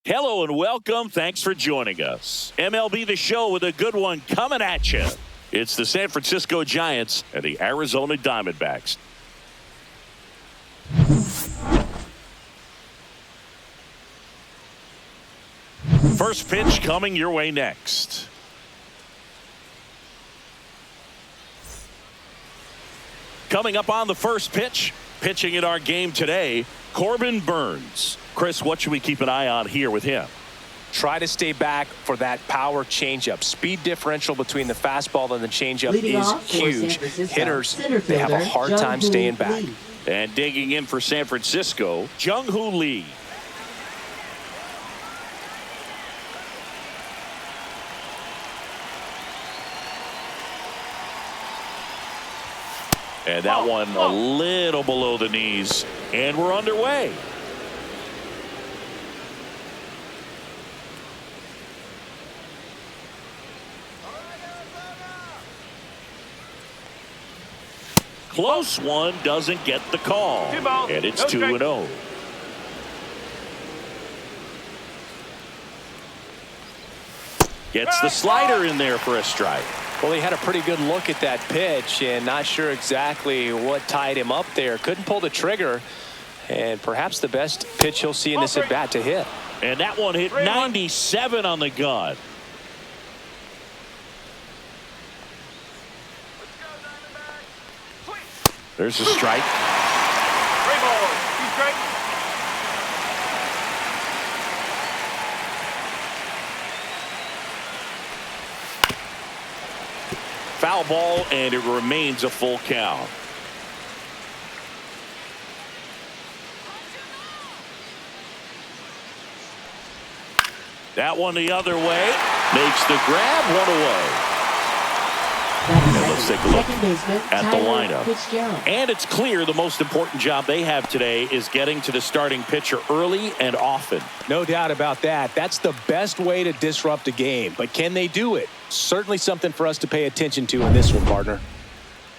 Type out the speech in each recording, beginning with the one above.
Hello and welcome. Thanks for joining us. MLB The Show with a good one coming at you. It's the San Francisco Giants and the Arizona Diamondbacks. First pitch coming your way next. Coming up on the first pitch, pitching in our game today, Corbin Burnes. Chris, what should we keep an eye on here with him? Try to stay back for that power changeup. Speed differential between the fastball and the changeup is huge. Hitters, they have a hard time staying back. And digging in for San Francisco, Jung-Hoo Lee. And that one a little below the knees. And we're underway. Close one, doesn't get the call. And it's 2-0. Gets the slider in there for a strike. Well, he had a pretty good look at that pitch and not sure exactly what tied him up there. Couldn't pull the trigger, and perhaps the best pitch he'll see in this at bat to hit. And that one hit 97 on the gun. There's a strike. Foul ball, and it remains a full count. That one the other way. Makes the grab, one away. And let's take a look at the lineup. And it's clear the most important job they have today is getting to the starting pitcher early and often. No doubt about that. That's the best way to disrupt a game. But can they do it? Certainly something for us to pay attention to in this one, partner.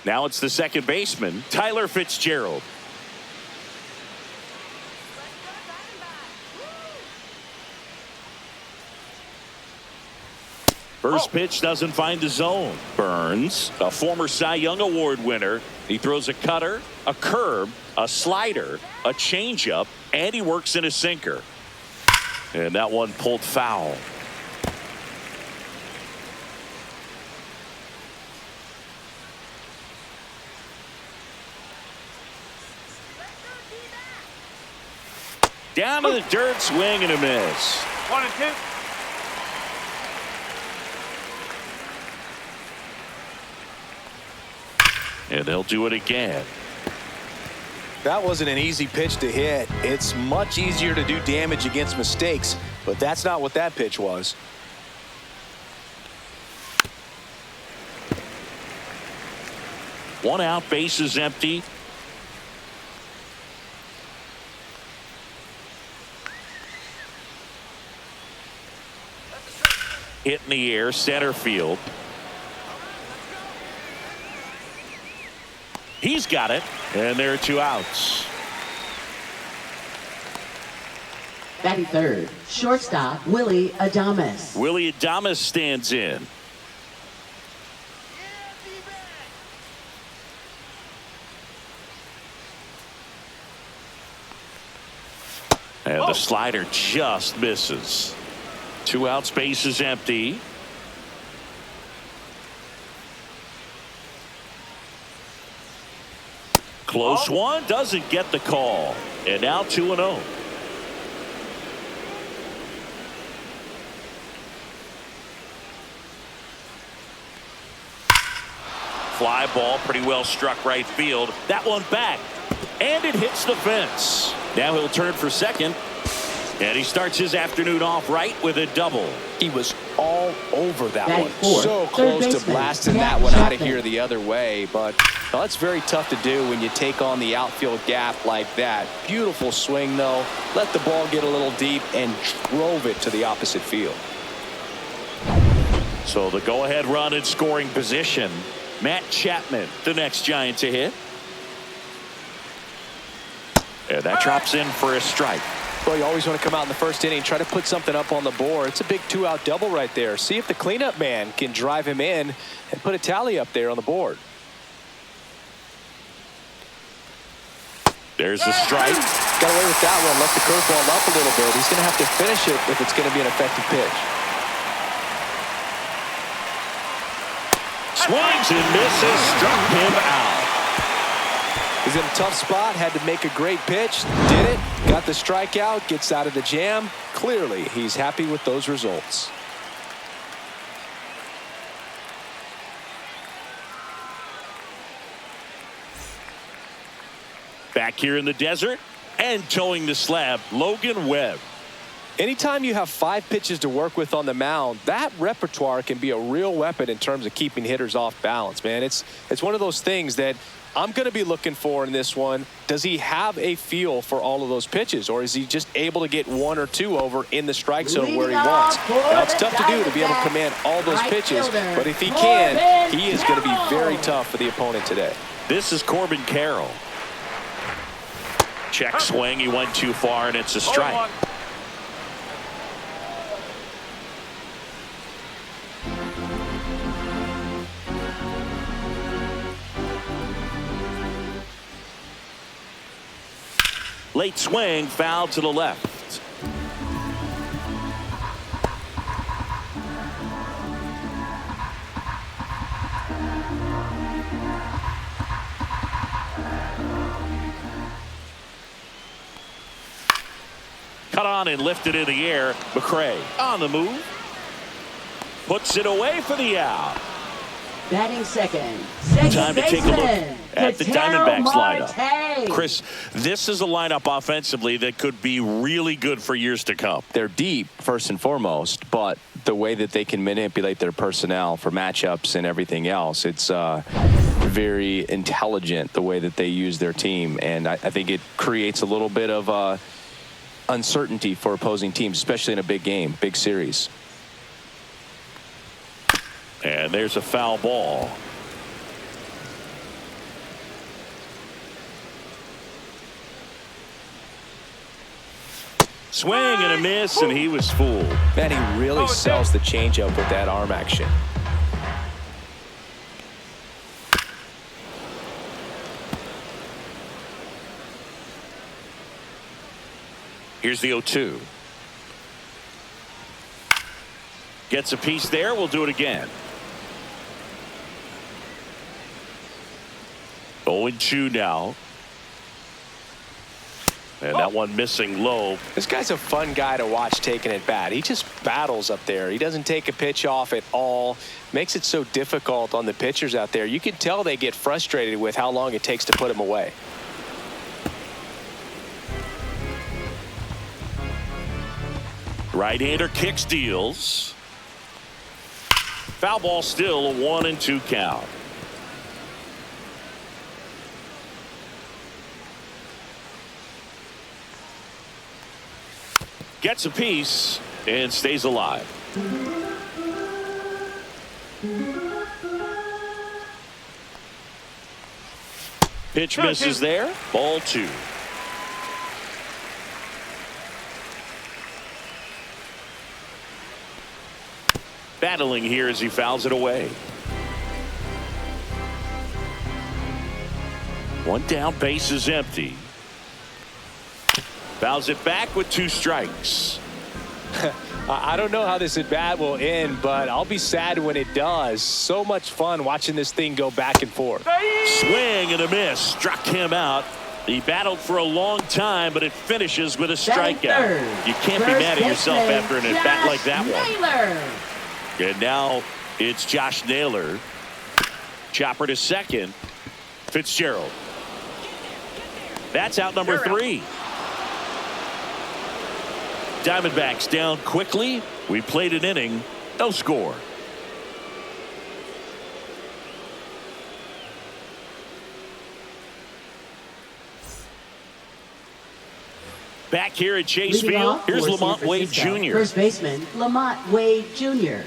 Now it's the second baseman, Tyler Fitzgerald. First pitch doesn't find the zone. Burnes, a former Cy Young Award winner. He throws a cutter, a curve, a slider, a changeup, and he works in a sinker. And that one pulled foul. Down to the dirt, swing and a miss. 1-2. And they'll do it again. That wasn't an easy pitch to hit. It's much easier to do damage against mistakes, but that's not what that pitch was. One out, base is empty. Hit in the air, center field. He's got it, and there are two outs. Batting third, shortstop Willie Adames. Willie Adames stands in. And the slider just misses. Two outs, base is empty. Close one, doesn't get the call. And now 2-0. Fly ball, pretty well struck right field. That one back, and it hits the fence. Now he'll turn for second. And he starts his afternoon off right with a double. He was all over that one. Fourth, so close to blasting that one out of here the other way. But well, that's very tough to do when you take on the outfield gap like that. Beautiful swing, though. Let the ball get a little deep and drove it to the opposite field. So the go-ahead run in scoring position. Matt Chapman, the next Giant to hit. And that drops in for a strike. Well, you always want to come out in the first inning, try to put something up on the board. It's a big 2-out double right there. See if the cleanup man can drive him in and put a tally up there on the board. There's a strike. Got away with that one. Left the curveball up a little bit. He's going to have to finish it if it's going to be an effective pitch. Swings and misses. Struck him out. He's in a tough spot. Had to make a great pitch. Did it. Got the strikeout. Gets out of the jam. Clearly, he's happy with those results. Back here in the desert and towing the slab, Logan Webb. Anytime you have 5 pitches to work with on the mound, that repertoire can be a real weapon in terms of keeping hitters off balance, man. It's one of those things that I'm going to be looking for in this one. Does he have a feel for all of those pitches, or is he just able to get 1 or 2 over in the strike zone where he wants? Now, it's tough to do to be able to command all those pitches, but if he can, he is going to be very tough for the opponent today. This is Corbin Carroll. Check swing. He went too far, and it's a strike. Late swing, foul to the left. Cut on and lifted in the air. McCray on the move. Puts it away for the out. Batting second. Time to take a look at the Diamondbacks lineup. Marte. Chris, this is a lineup offensively that could be really good for years to come. They're deep, first and foremost, but the way that they can manipulate their personnel for matchups and everything else, it's very intelligent the way that they use their team. And I think it creates a little bit of uncertainty for opposing teams, especially in a big game, big series. And there's a foul ball. Swing and a miss, and he was fooled. Man, he really sells the changeup with that arm action. Here's the 0-2. Gets a piece there. We'll do it again. 0-2 now. And that one missing low. This guy's a fun guy to watch taking at bat. He just battles up there. He doesn't take a pitch off at all. Makes it so difficult on the pitchers out there. You can tell they get frustrated with how long it takes to put him away. Right-hander kicks, deals. Foul ball, still a 1-2 count. Gets a piece and stays alive. Pitch misses there. Ball 2. Battling here as he fouls it away. One down, base is empty. Fouls it back with 2 strikes. I don't know how this at bat will end, but I'll be sad when it does. So much fun watching this thing go back and forth. Swing and a miss. Struck him out. He battled for a long time, but it finishes with a strikeout. You can't be mad at yourself after an at bat like that one. And now it's Josh Naylor. Chopper to second. Fitzgerald. That's out number 3. Diamondbacks down quickly. We played an inning. No score. Back here at Chase Field, here's Lamont Wade Jr. First baseman, Lamont Wade Jr.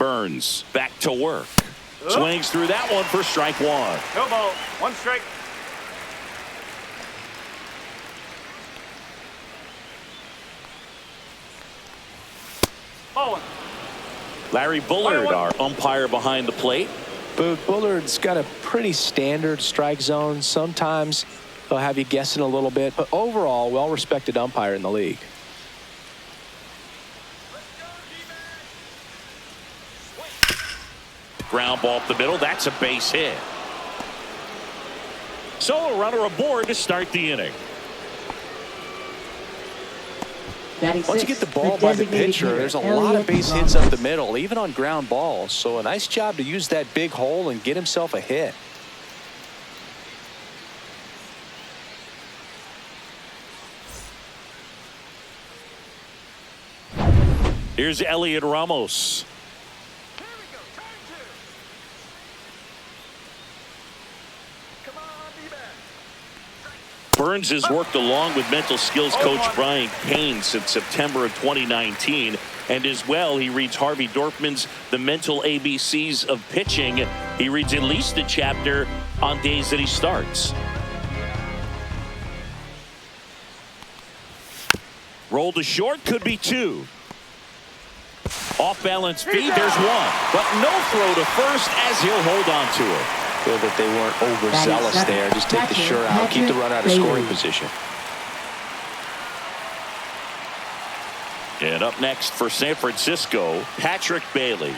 Burns back to work. Swings through that one for strike one. No ball. One strike. Ball one. Larry Bullard, our umpire behind the plate. Bullard's got a pretty standard strike zone. Sometimes they'll have you guessing a little bit, but overall, well-respected umpire in the league. Ground ball up the middle. That's a base hit. So a runner aboard to start the inning. Once you get the ball by the pitcher, there's a lot of base hits up the middle, even on ground balls. So a nice job to use that big hole and get himself a hit. Here's Elliot Ramos. Burns has worked along with mental skills coach Brian Kane since September of 2019. And as well, he reads Harvey Dorfman's The Mental ABCs of Pitching. He reads at least a chapter on days that he starts. Roll to short, could be two. Off balance feed, there's one. But no throw to first as he'll hold on to it. Feel that they weren't overzealous there. Just take the shirt out, keep the run out of scoring position. And up next for San Francisco, Patrick Bailey.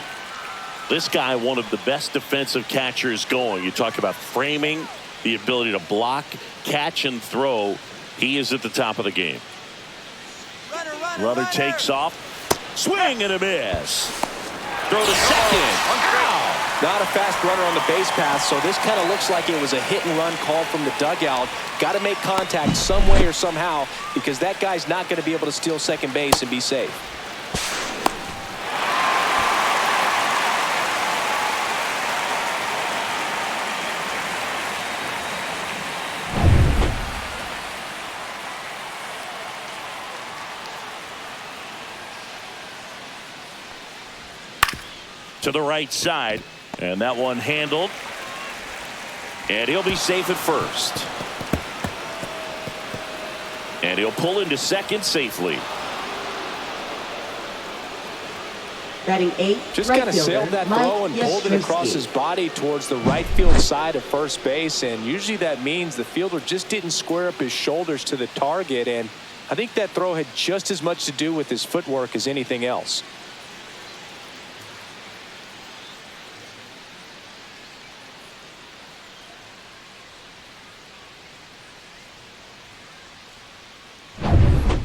This guy, one of the best defensive catchers going. You talk about framing, the ability to block, catch, and throw. He is at the top of the game. Runner takes off. Swing and a miss. Throw to second. Ow! Not a fast runner on the base path, so this kind of looks like it was a hit and run call from the dugout. Got to make contact some way or somehow, because that guy's not going to be able to steal second base and be safe. To the right side, and that one handled, and he'll be safe at first, and he'll pull into second safely. Batting 8, just kind of sailed that throw and pulled it across his body towards the right field side of first base, and usually that means the fielder just didn't square up his shoulders to the target, and I think that throw had just as much to do with his footwork as anything else.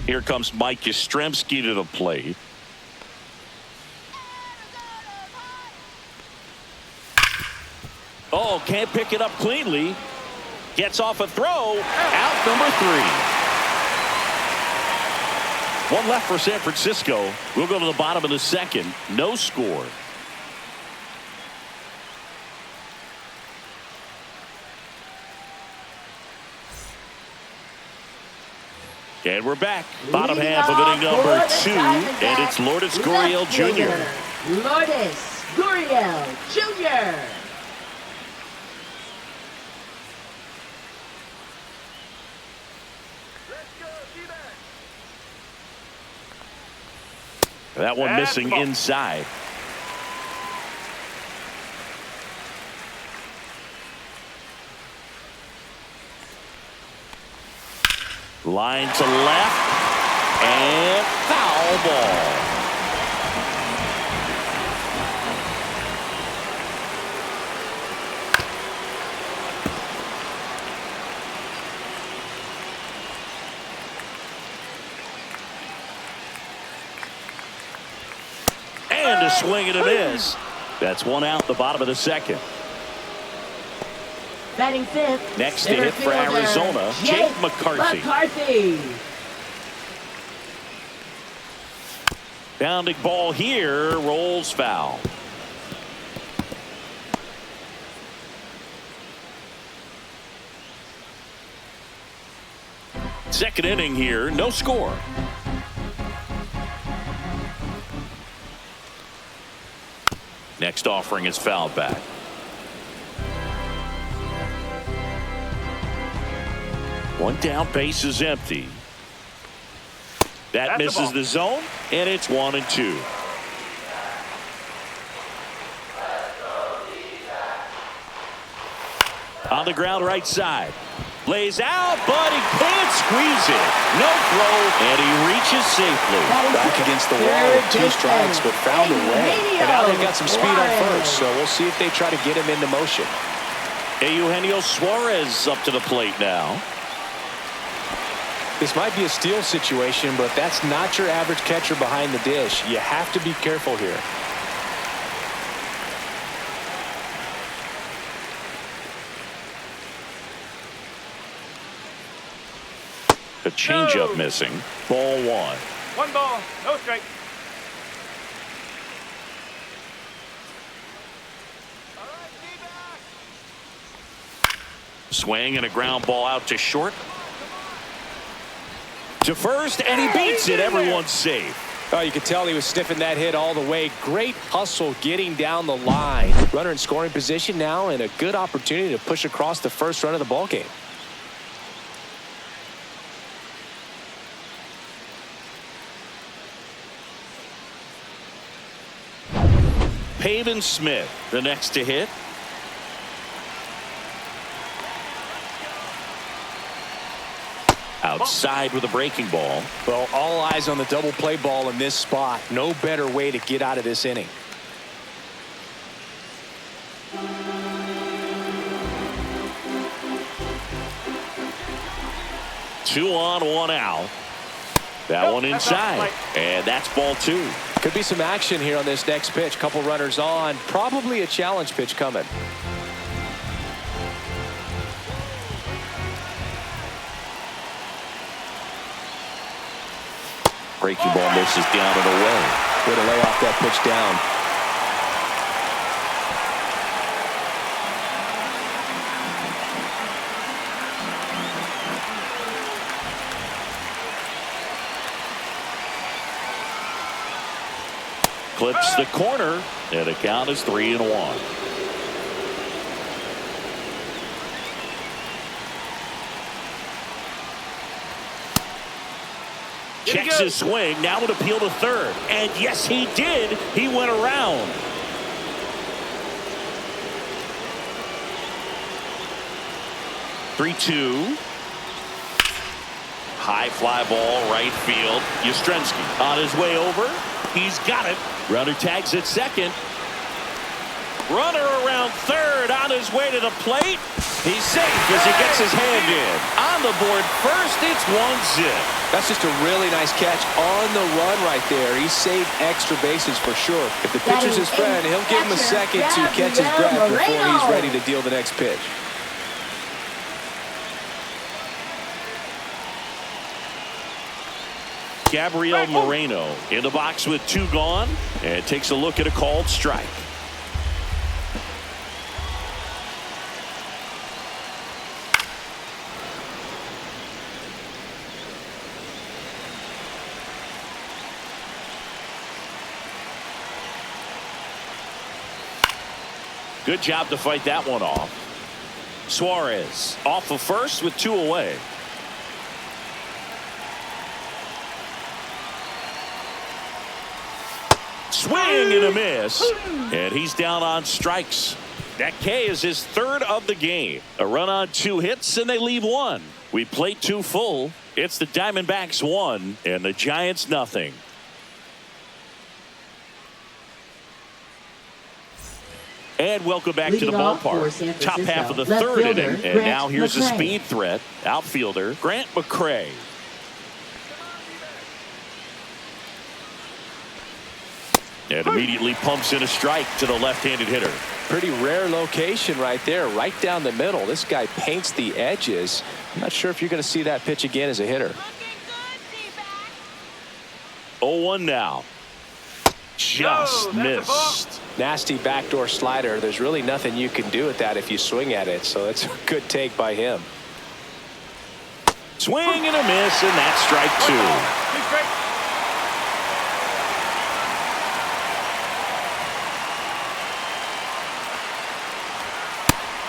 Here comes Mike Yastrzemski to the plate. Oh, can't pick it up cleanly. Gets off a throw. Out number 3. One left for San Francisco. We'll go to the bottom of the second. No score. And we're back. Bottom half of inning number 2, and it's Lourdes Gurriel Jr. Lourdes Gurriel Jr. That one missing inside. Line to left, and foul ball. And a swing and a miss. That's one out, the bottom of the second. Batting 5th. Next to hit for Arizona, Jake McCarthy. Bounding ball here, rolls foul. Second inning here, no score. Next offering is fouled back. One down, base is empty. That misses the zone, and it's 1-2. On the ground right side. Lays out, but he can't squeeze it. No throw, and he reaches safely. Back against the wall with 2 strikes, but found a way. And now they've got some speed on first, so we'll see if they try to get him into motion. Eugenio Suarez up to the plate now. This might be a steal situation, but that's not your average catcher behind the dish. You have to be careful here. The changeup missing. Ball 1. 1 ball, no strike. Swing and a ground ball out to short. To first, and he beats it. Everyone's safe. Oh, you could tell he was sniffing that hit all the way. Great hustle getting down the line. Runner in scoring position now, and a good opportunity to push across the first run of the ball game. Pavin Smith, the next to hit. Outside with a breaking ball. Well, all eyes on the double play ball in this spot. No better way to get out of this inning. Two on, 1 out. That one inside, and that's ball 2. Could be some action here on this next pitch. Couple runners on. Probably a challenge pitch coming. Breaking ball misses down and away. Way to lay off that pitch down. Clips the corner, and the count is 3-1. Checks his swing. Now would appeal to third. And yes, he did. He went around. (3-2). High fly ball, right field. Yastrzemski on his way over. He's got it. Runner tags at second. Runner around third on his way to the plate. He's safe as he gets his hand in. On the board first, it's 1-zip. That's just a really nice catch on the run right there. He saved extra bases for sure. If the pitcher's his friend, he'll give him a second to catch his breath before he's ready to deal the next pitch. Gabriel Moreno in the box with 2 gone, and takes a look at a called strike. Good job to fight that one off. Suarez off of first with 2 away. Swing and a miss, and he's down on strikes. That K is his 3rd of the game. A run on 2 hits, and they leave 1. We played 2 full. It's the Diamondbacks 1 and the Giants nothing. And welcome back to the ballpark. Top half of the 3rd inning, and now here's a speed threat. Outfielder Grant McCray. And immediately pumps in a strike to the left-handed hitter. Pretty rare location right there, right down the middle. This guy paints the edges. I'm not sure if you're going to see that pitch again as a hitter. 0-1 now. Just missed. Nasty backdoor slider. There's really nothing you can do with that if you swing at it, so it's a good take by him. Swing and a miss, and that's strike 2.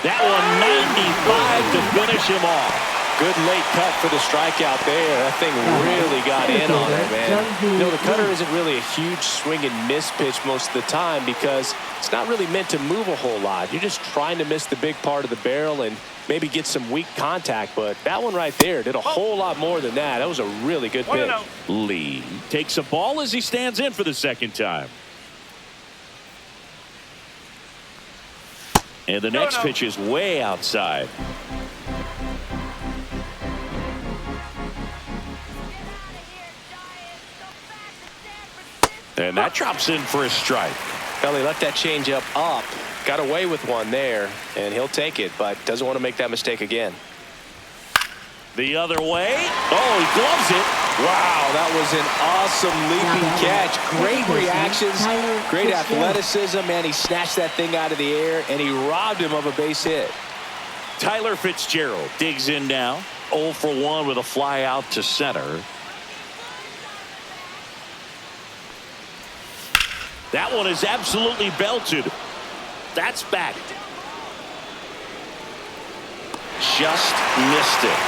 That one 95 to finish him off. Good late cut for the strikeout there. That thing really got in on it, man. You know, the cutter isn't really a huge swing and miss pitch most of the time because it's not really meant to move a whole lot. You're just trying to miss the big part of the barrel and maybe get some weak contact. But that one right there did a whole lot more than that. That was a really good pitch. Lee takes a ball as he stands in for the second time. And the next pitch is way outside. And that drops in for a strike. Well, he let that changeup up. Got away with one there, and he'll take it, but doesn't want to make that mistake again. The other way. Oh, he gloves it. Wow, that was an awesome leaping catch. Great reactions, great athleticism, and he snatched that thing out of the air, and he robbed him of a base hit. Tyler Fitzgerald digs in now. 0 for 1 with a fly out to center. That one is absolutely belted. That's back. Just missed it.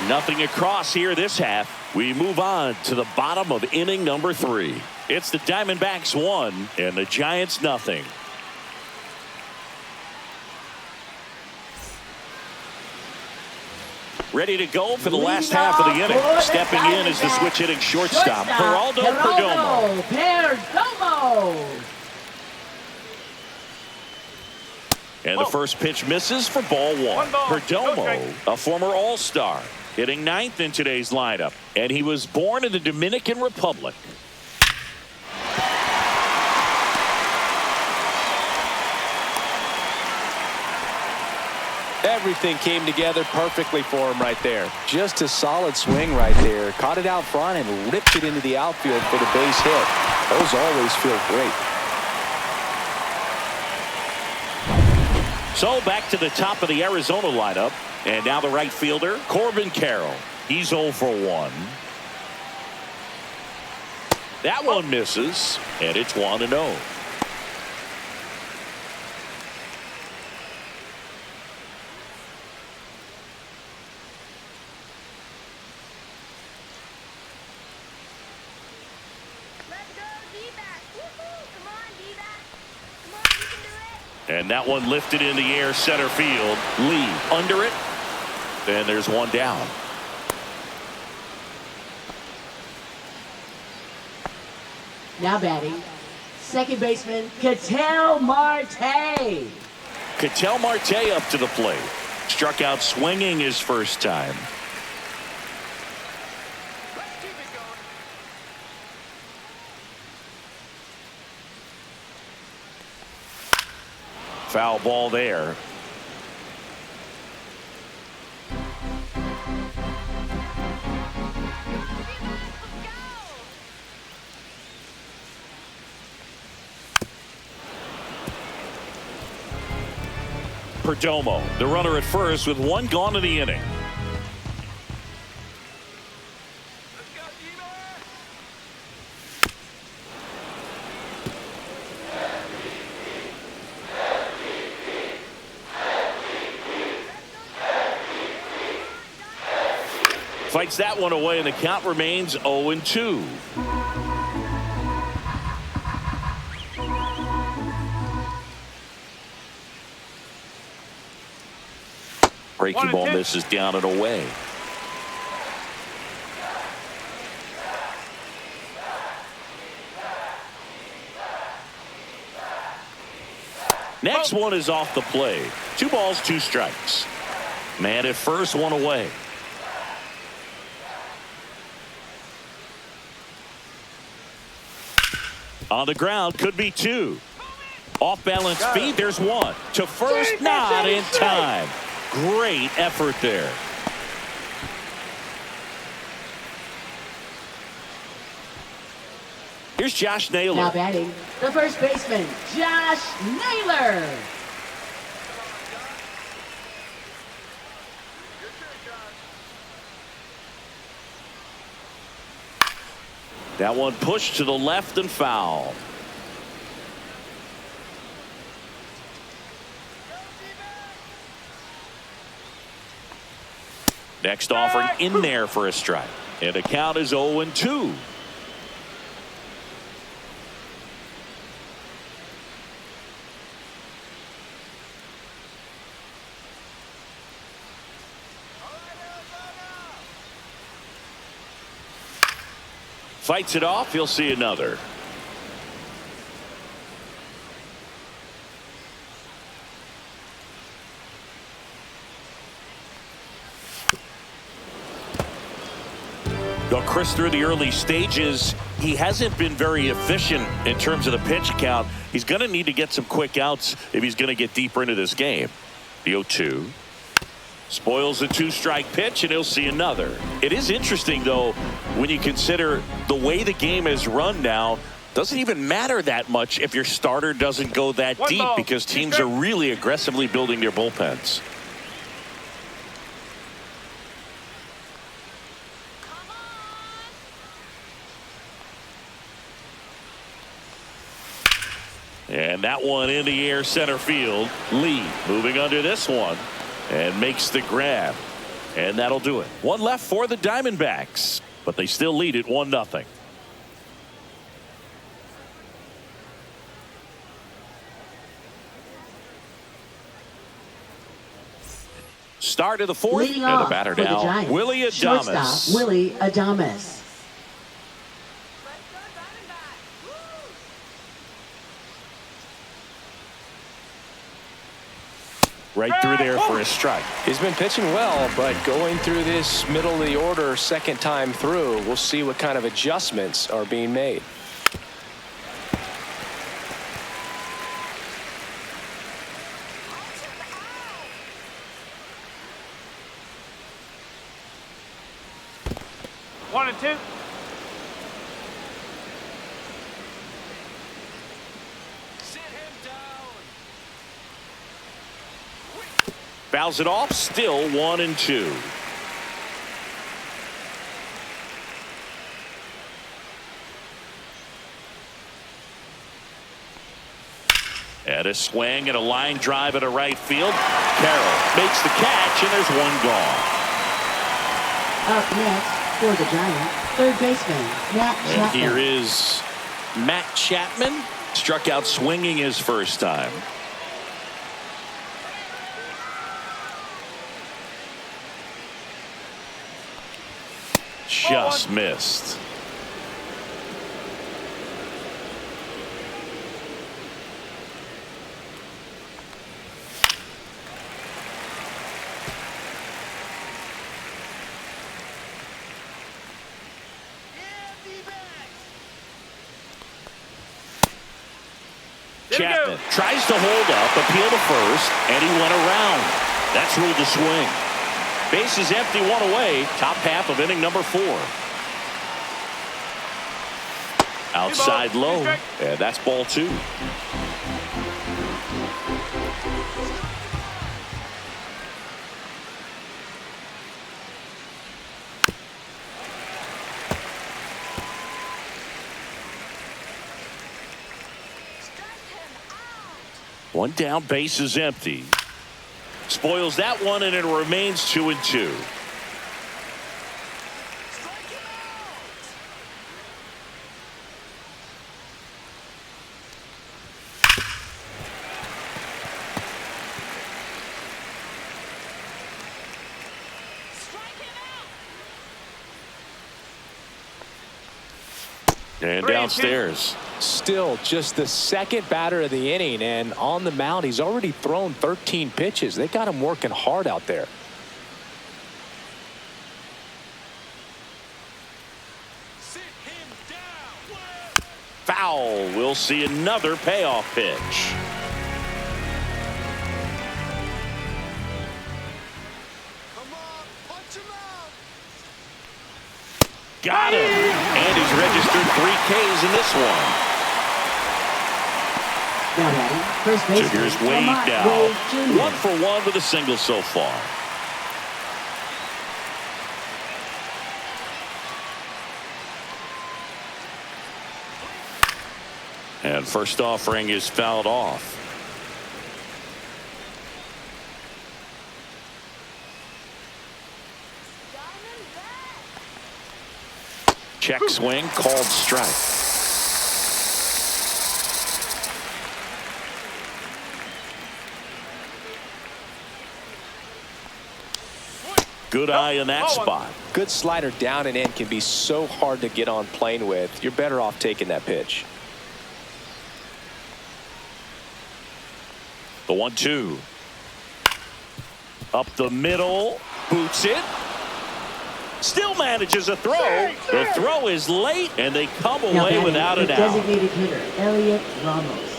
Nothing across here this half. We move on to the bottom of inning number 3. It's the Diamondbacks 1 and the Giants nothing. Ready to go for the last half of the inning. Stepping in is the switch hitting shortstop, Geraldo Perdomo. And the first pitch misses for ball 1. Perdomo, a former All-Star, hitting 9th in today's lineup. And he was born in the Dominican Republic. Everything came together perfectly for him right there. Just a solid swing right there. Caught it out front and ripped it into the outfield for the base hit. Those always feel great. So back to the top of the Arizona lineup. And now the right fielder, Corbin Carroll. He's 0 for 1. That one misses, and it's 1-0. And that one lifted in the air, center field. Lee under it. And there's one down. Now batting, second baseman, Ketel Marte. Ketel Marte up to the plate. Struck out swinging his first time. Foul ball there. Perdomo, the runner at first with one gone in the inning. Fights that one away, and the count remains 0-2. Breaking ball misses down and away. Next one is off the play. 2 balls, 2 strikes. Man at first, one away. On the ground, could be 2. Off balance feed, there's 1. To first, not in time. Great effort there. Here's Josh Naylor. Now batting, the first baseman, Josh Naylor. That one pushed to the left and foul. Next offering in there for a strike. And the count is 0-2. Fights it off. He'll see another. Chris, through the early stages, he hasn't been very efficient in terms of the pitch count. He's going to need to get some quick outs if he's going to get deeper into this game. The 0-2. Spoils the 2-strike pitch, and he'll see another. It is interesting, though, when you consider the way the game is run now. Doesn't even matter that much if your starter doesn't go that deep because teams are really aggressively building their bullpens. And that one in the air center field. Lee moving under this one and makes the grab. And that'll do it. One left for the Diamondbacks, but they still lead it 1-0. Start of the fourth, Leading and the off batter for the now, Giants, Willie Adames. shortstop, Willie Adames. Right through there for a strike. He's been pitching well, but going through this middle of the order second time through, we'll see what kind of adjustments are being made. One and two. Fouls it off, still 1-2. And a swing and a line drive at a right field. Carroll makes the catch, and there's one gone. Up next for the Giants, third baseman, Matt Chapman. And here is Matt Chapman. Struck out swinging his first time. Just missed. Chapman tries to hold up, appeal to first, and he went around. That's ruled a swing. Base is empty, one away. Top half of inning number 4. Outside low, and that's ball 2. One down, base is empty. Spoils that one, and it remains 2-2. And downstairs. Still just the second batter of the inning, and on the mound he's already thrown 13 pitches. They got him working hard out there. Foul. We'll see another payoff pitch. Got him. And he's registered 3 Ks in this one. Now batting, first baseman, So here's Wade now. Wade Jr. 1 for 1 with a single so far. And first offering is fouled off. Check swing, called strike. Good eye in that spot. Good slider down and in can be so hard to get on plane with. You're better off taking that pitch. The 1-2. Up the middle. Boots it. Still manages a throw. The throw is late, and they come away without an out. Designated hitter, Elliot Ramos.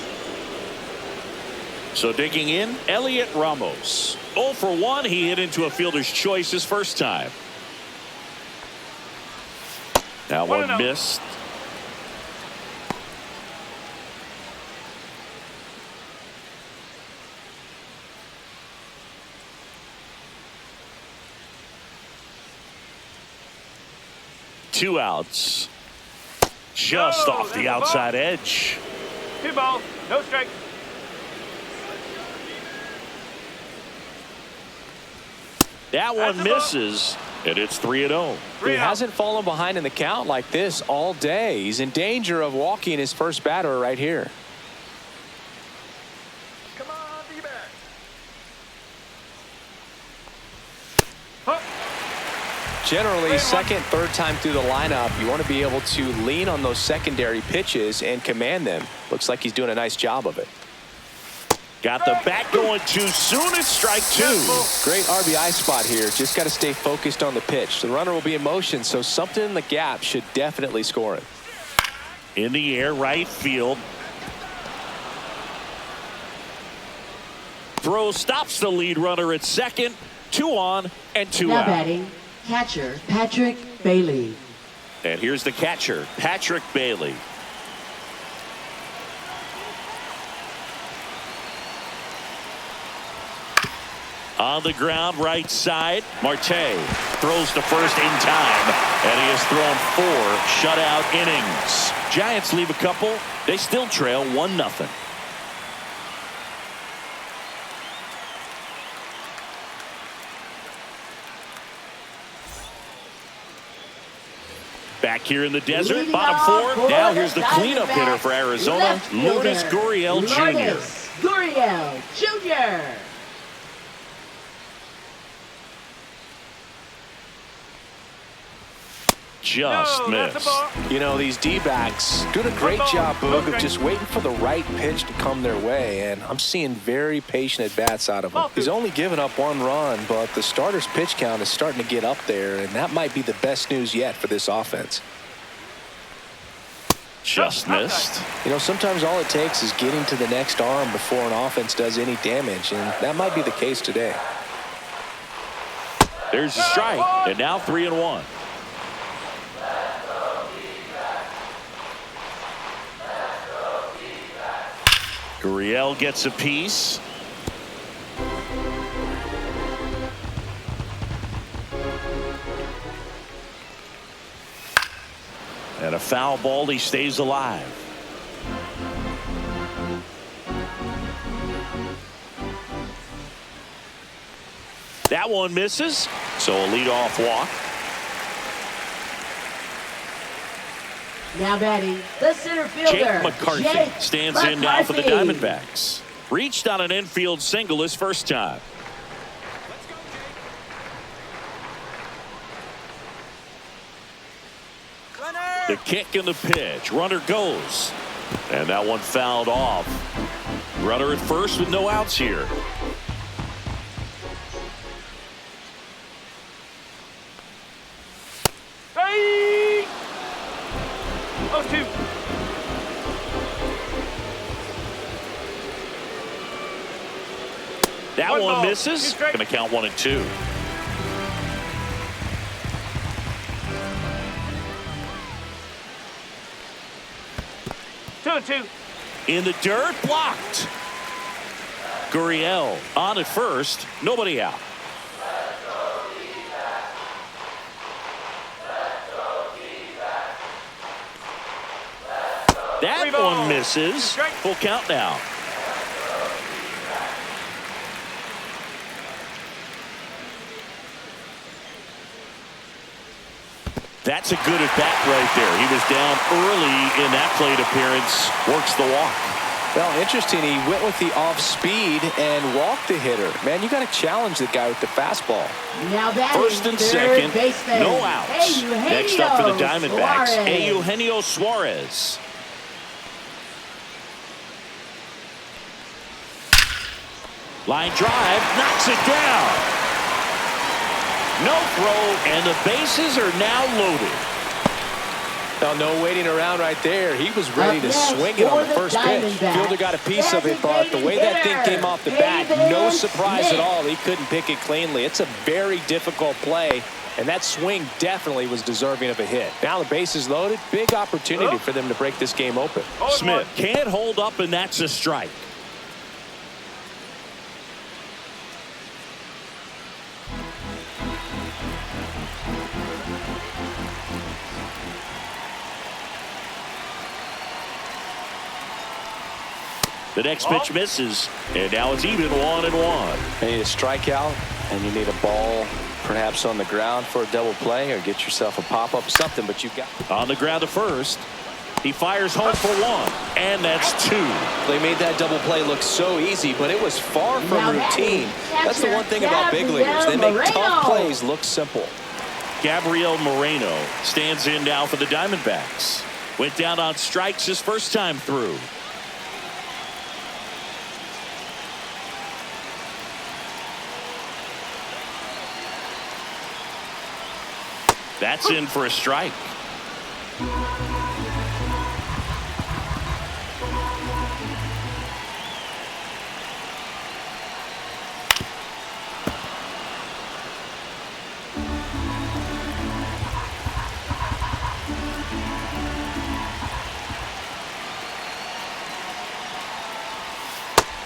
So digging in, Elliot Ramos. 0 for 1. He hit into a fielder's choice his first time. That one missed. Two outs. Just off the outside edge. 2 balls, no strike. That one misses, and it's 3-0. He hasn't fallen behind in the count like this all day. He's in danger of walking his first batter right here. Come on, D-back. Generally, second, third time through the lineup, you want to be able to lean on those secondary pitches and command them. Looks like he's doing a nice job of it. Got the bat going too soon. It's strike 2. Great RBI spot here. Just got to stay focused on the pitch. The runner will be in motion, so something in the gap should definitely score it. In the air, right field. Throw stops the lead runner at second. 2 on and 2 Now out. batting, catcher Patrick Bailey. And here's the catcher, Patrick Bailey. On the ground, right side. Marte throws to first in time, and he has thrown 4 shutout innings. Giants leave a couple. They still trail 1-0. Back here in the desert, Leading bottom off 4. for Now the here's the cleanup hitter for Arizona, left fielder, Lourdes Gurriel Jr. Lourdes Gurriel Jr. Just missed. You know, these D-backs doing a great job, Boog, of just waiting for the right pitch to come their way, and I'm seeing very patient at-bats out of him. He's only given up 1 run, but the starter's pitch count is starting to get up there, and that might be the best news yet for this offense. Just missed. You know, sometimes all it takes is getting to the next arm before an offense does any damage, and that might be the case today. There's a strike, and now 3-1. Gurriel gets a piece. And a foul ball. He stays alive. That one misses. So a leadoff walk. Now batting, the center fielder, Jake McCarthy Jake stands McCarthy. in now for the Diamondbacks. Reached on an infield single his first time. The kick and the pitch. Runner goes. And that one fouled off. Runner at first with no outs here. Hey! Those 2. That One one ball, misses. 2 strikes. Going to count 1 and 2. Two and 2. In the dirt, blocked. Gurriel on at first. Nobody out. That one misses. Full count now. That's a good at bat right there. He was down early in that plate appearance. Works the walk. Well, interesting. He went with the off speed and walked the hitter. Man, you got to challenge the guy with the fastball. Now First and second, no outs. Next up for the Diamondbacks, Eugenio Suarez. Line drive, knocks it down. No throw, and the bases are now loaded. Now, no waiting around right there. He was ready to swing it on the first pitch. Fielder got a piece of it, but the way that thing came off the bat, no surprise at all. He couldn't pick it cleanly. It's a very difficult play, and that swing definitely was deserving of a hit. Now the base is loaded. Big opportunity for them to break this game open. Smith can't hold up, and that's a strike. The next pitch misses, and now it's even 1-1. You need a strikeout, and you need a ball perhaps on the ground for a double play, or get yourself a pop-up, something, but you've got. On the ground to first. He fires home for 1, and that's 2. They made that double play look so easy, but it was far from routine. That's the one thing about big leaguers. They make tough plays look simple. Gabriel Moreno stands in now for the Diamondbacks. Went down on strikes his first time through. That's in for a strike.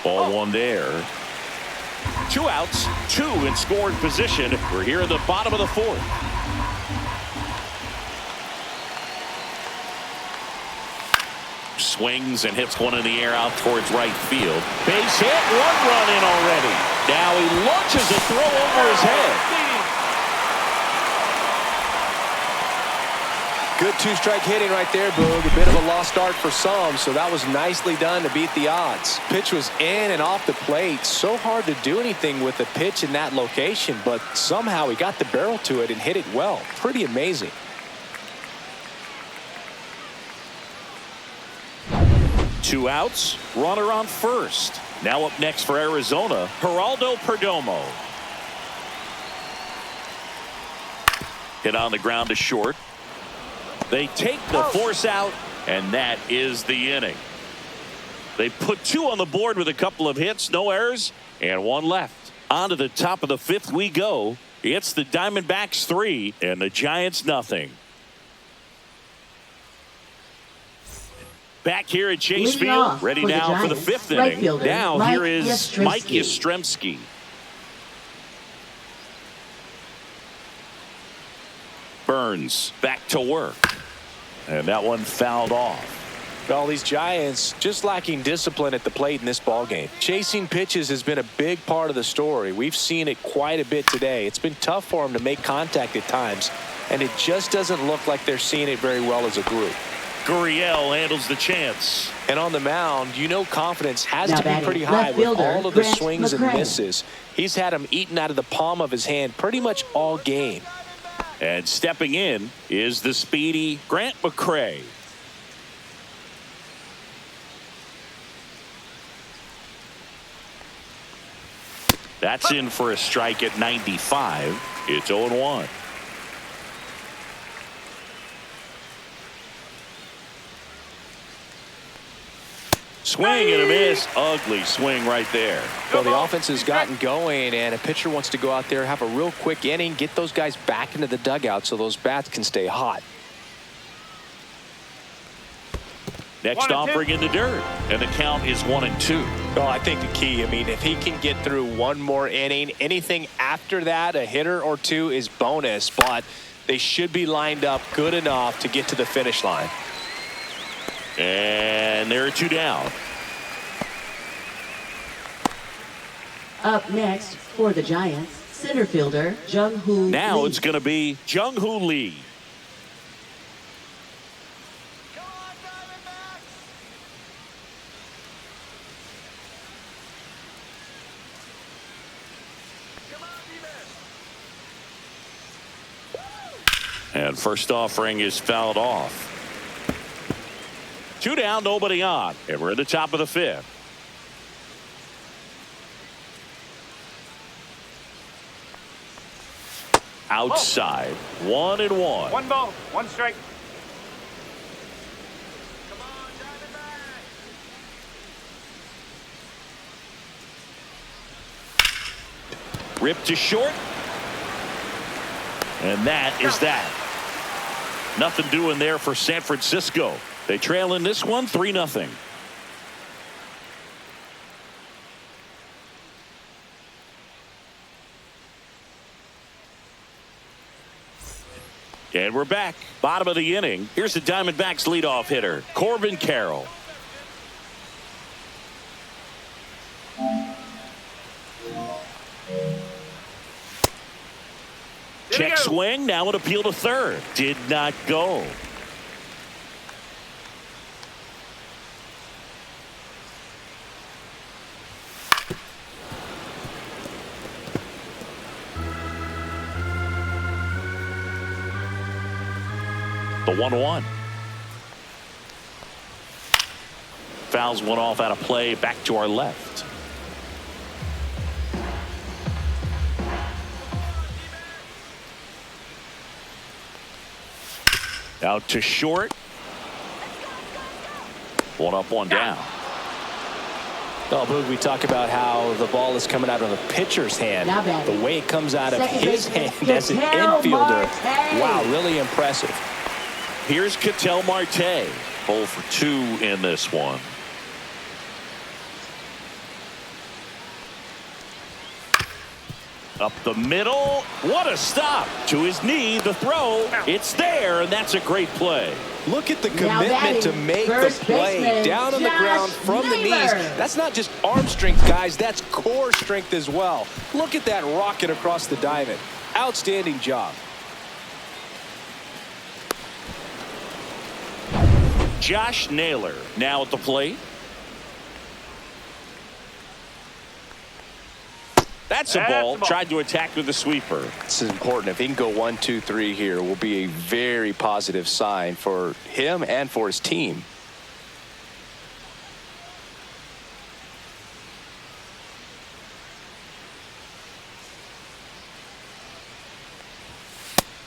Ball one there. 2 outs, 2 in scoring position. We're here in the bottom of the 4th. Swings and hits one in the air out towards right field. Base hit, 1 run in already. Now he launches a throw over his head. Good 2-strike hitting right there, Boog. A bit of a lost start for some, so that was nicely done to beat the odds. Pitch was in and off the plate. So hard to do anything with a pitch in that location, but somehow he got the barrel to it and hit it well. Pretty amazing. Two outs, runner on first. Now up next for Arizona, Geraldo Perdomo. Hit on the ground to short. They take the force out, and that is the inning. They put 2 on the board with a couple of hits, no errors, and 1 left. On to the top of the 5th we go. It's the Diamondbacks 3 and the Giants nothing. Back here at Chase Field, ready now for the 5th inning. Now here is Mike Yastrzemski. Burns back to work, and that one fouled off. Well, these Giants just lacking discipline at the plate in this ball game. Chasing pitches has been a big part of the story. We've seen it quite a bit today. It's been tough for them to make contact at times, and it just doesn't look like they're seeing it very well as a group. Gurriel handles the chance. And on the mound, you know confidence has to be pretty high with all of the swings and misses. He's had them eaten out of the palm of his hand pretty much all game. And stepping in is the speedy Grant McCray. That's in for a strike at 95. It's 0-1. Swing and a miss. Ugly swing right there. Well, the offense has gotten going, and a pitcher wants to go out there, have a real quick inning, get those guys back into the dugout so those bats can stay hot. Next offering in the dirt, and the count is 1-2. Well, I think the key, if he can get through one more inning, anything after that, a hitter or 2 is bonus, but they should be lined up good enough to get to the finish line. And there are 2 down. Up next for the Giants, center fielder Jung-Hoo Lee. Now it's going to be Jung-Hoo Lee. And first offering is fouled off. 2 down, nobody on. And we're at the top of the 5th. Outside, 1-1. 1 ball, 1 strike. Ripped to short. And that is that. Nothing doing there for San Francisco. They trail in this one 3-0. And we're back. Bottom of the inning. Here's the Diamondbacks leadoff hitter, Corbin Carroll. Check swing. Now an appeal to third. Did not go. The 1-1. Fouls one off out of play. Back to our left. Out to short. 1 up, 1 down. Oh, Boog, we talk about how the ball is coming out of the pitcher's hand. The way it comes out of his hand as an infielder. Wow, really impressive. Here's Ketel Marte. 0 for 2 in this one. Up the middle. What a stop. To his knee. The throw. It's there, and that's a great play. Look at the commitment to make the play down on the ground from the knees. That's not just arm strength, guys. That's core strength as well. Look at that rocket across the diamond. Outstanding job. Josh Naylor now at the plate. That's a ball. Tried to attack with a sweeper. This is important. If he can go 1, 2, 3 here, will be a very positive sign for him and for his team.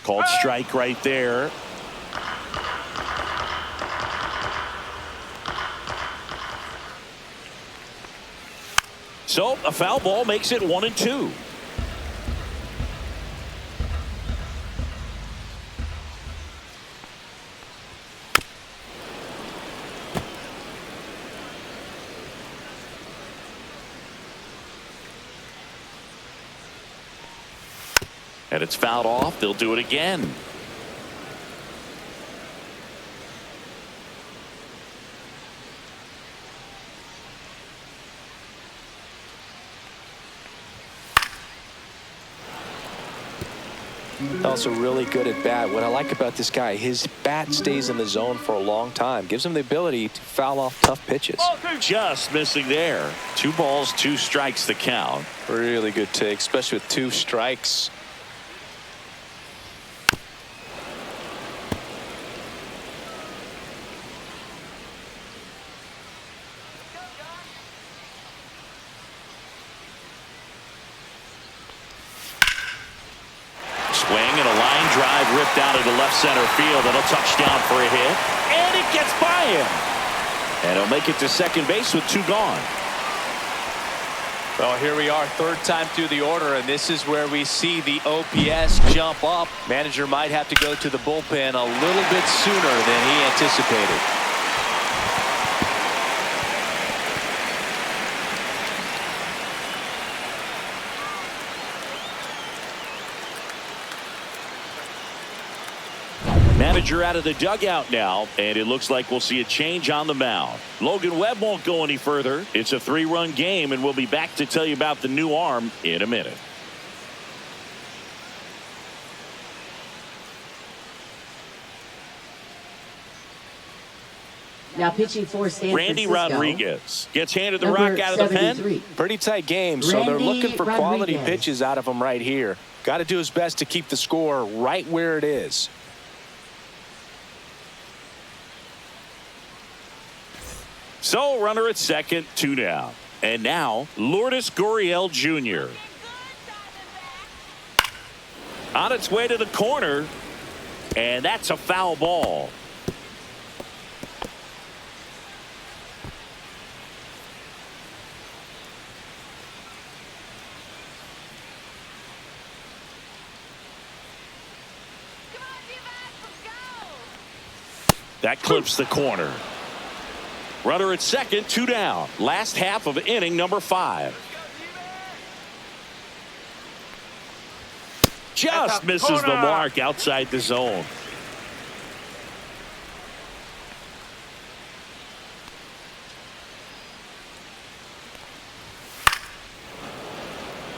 Called strike right there. So a foul ball makes it 1-2. And it's fouled off. They'll do it again. Also really good at bat. What I like about this guy, his bat stays in the zone for a long time. Gives him the ability to foul off tough pitches. Just missing there. 2 balls, 2 strikes the count. Really good take, especially with 2 strikes. Ripped out into left center field, and a touchdown for a hit, and it gets by him, and he'll make it to second base with 2 gone. Well, here we are, 3rd time through the order, and this is where we see the OPS jump up. Manager might have to go to the bullpen a little bit sooner than he anticipated. Manager out of the dugout now, and it looks like we'll see a change on the mound. Logan Webb won't go any further. It's a 3-run game, and we'll be back to tell you about the new arm in a minute. Now pitching for San Randy Francisco. Rodriguez gets handed the Number rock out of the pen. 73. Pretty tight game, so they're Randy looking for quality Rodriguez. pitches out of him right here. Got to do his best to keep the score right where it is. So runner at second, 2 down. And now Lourdes Gurriel Jr. on its way to the corner, and that's a foul ball. That clips the corner. Runner at second, 2 down. Last half of inning number 5. Just misses the mark outside the zone.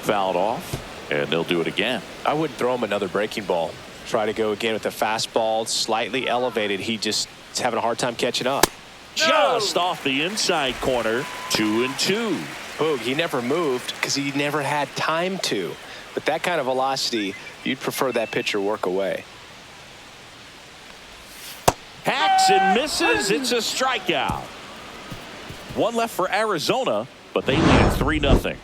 Fouled off, and they'll do it again. I wouldn't throw him another breaking ball. Try to go again with the fastball, slightly elevated. He just is having a hard time catching up. Just off the inside corner, 2-2. Boog, he never moved because he never had time to. But that kind of velocity, you'd prefer that pitcher work away. Hacks and misses. It's a strikeout. One left for Arizona, but they lead 3-0.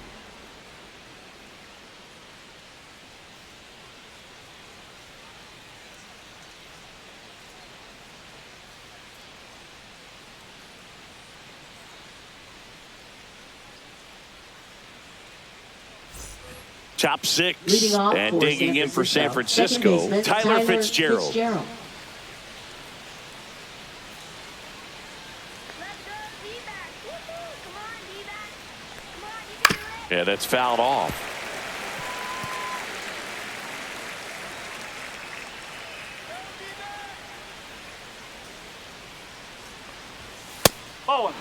Top 6 Leading off and for digging in for San Francisco, Second baseman, Tyler Fitzgerald. Yeah, that's fouled off. Ball one.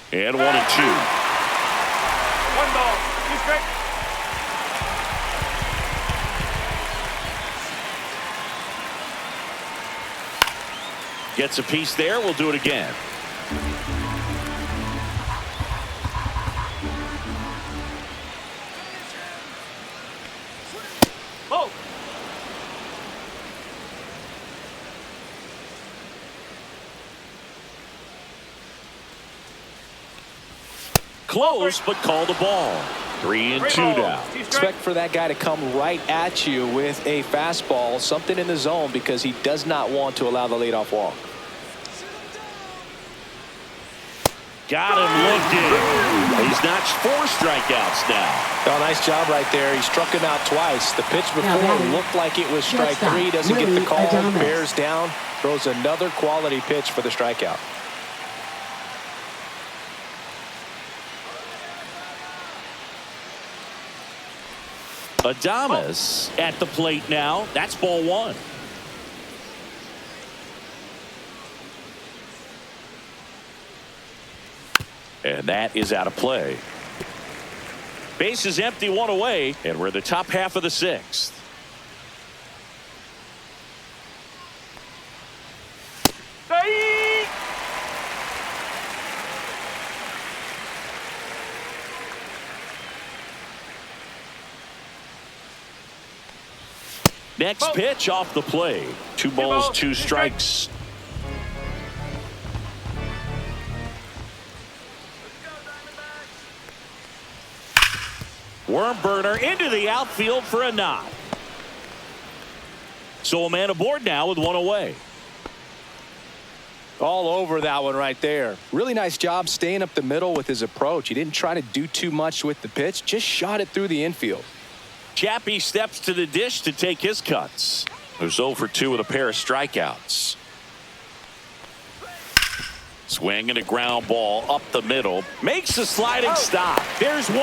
And 1-2. 1 ball, 2 strikes. Gets a piece there. We'll do it again. Ball. Close, but called a ball. 3-2 now. Expect for that guy to come right at you with a fastball, something in the zone, because he does not want to allow the leadoff walk. Got him looking. He's notched 4 strikeouts now. Oh, nice job right there. He struck him out twice. The pitch before looked like it was strike 3. Doesn't get the call. Bears down. Throws another quality pitch for the strikeout. Adames at the plate now. That's ball 1. And that is out of play. Base is empty, 1 away, and we're in the top half of the 6th. Next pitch off the plate. 2 balls, 2 strikes. Worm burner into the outfield for a knock. So a man aboard now with 1 away. All over that one right there. Really nice job staying up the middle with his approach. He didn't try to do too much with the pitch, just shot it through the infield. Chappie steps to the dish to take his cuts. Who's 0 for 2 with a pair of strikeouts. Swing and a ground ball up the middle. Makes a sliding stop. There's 1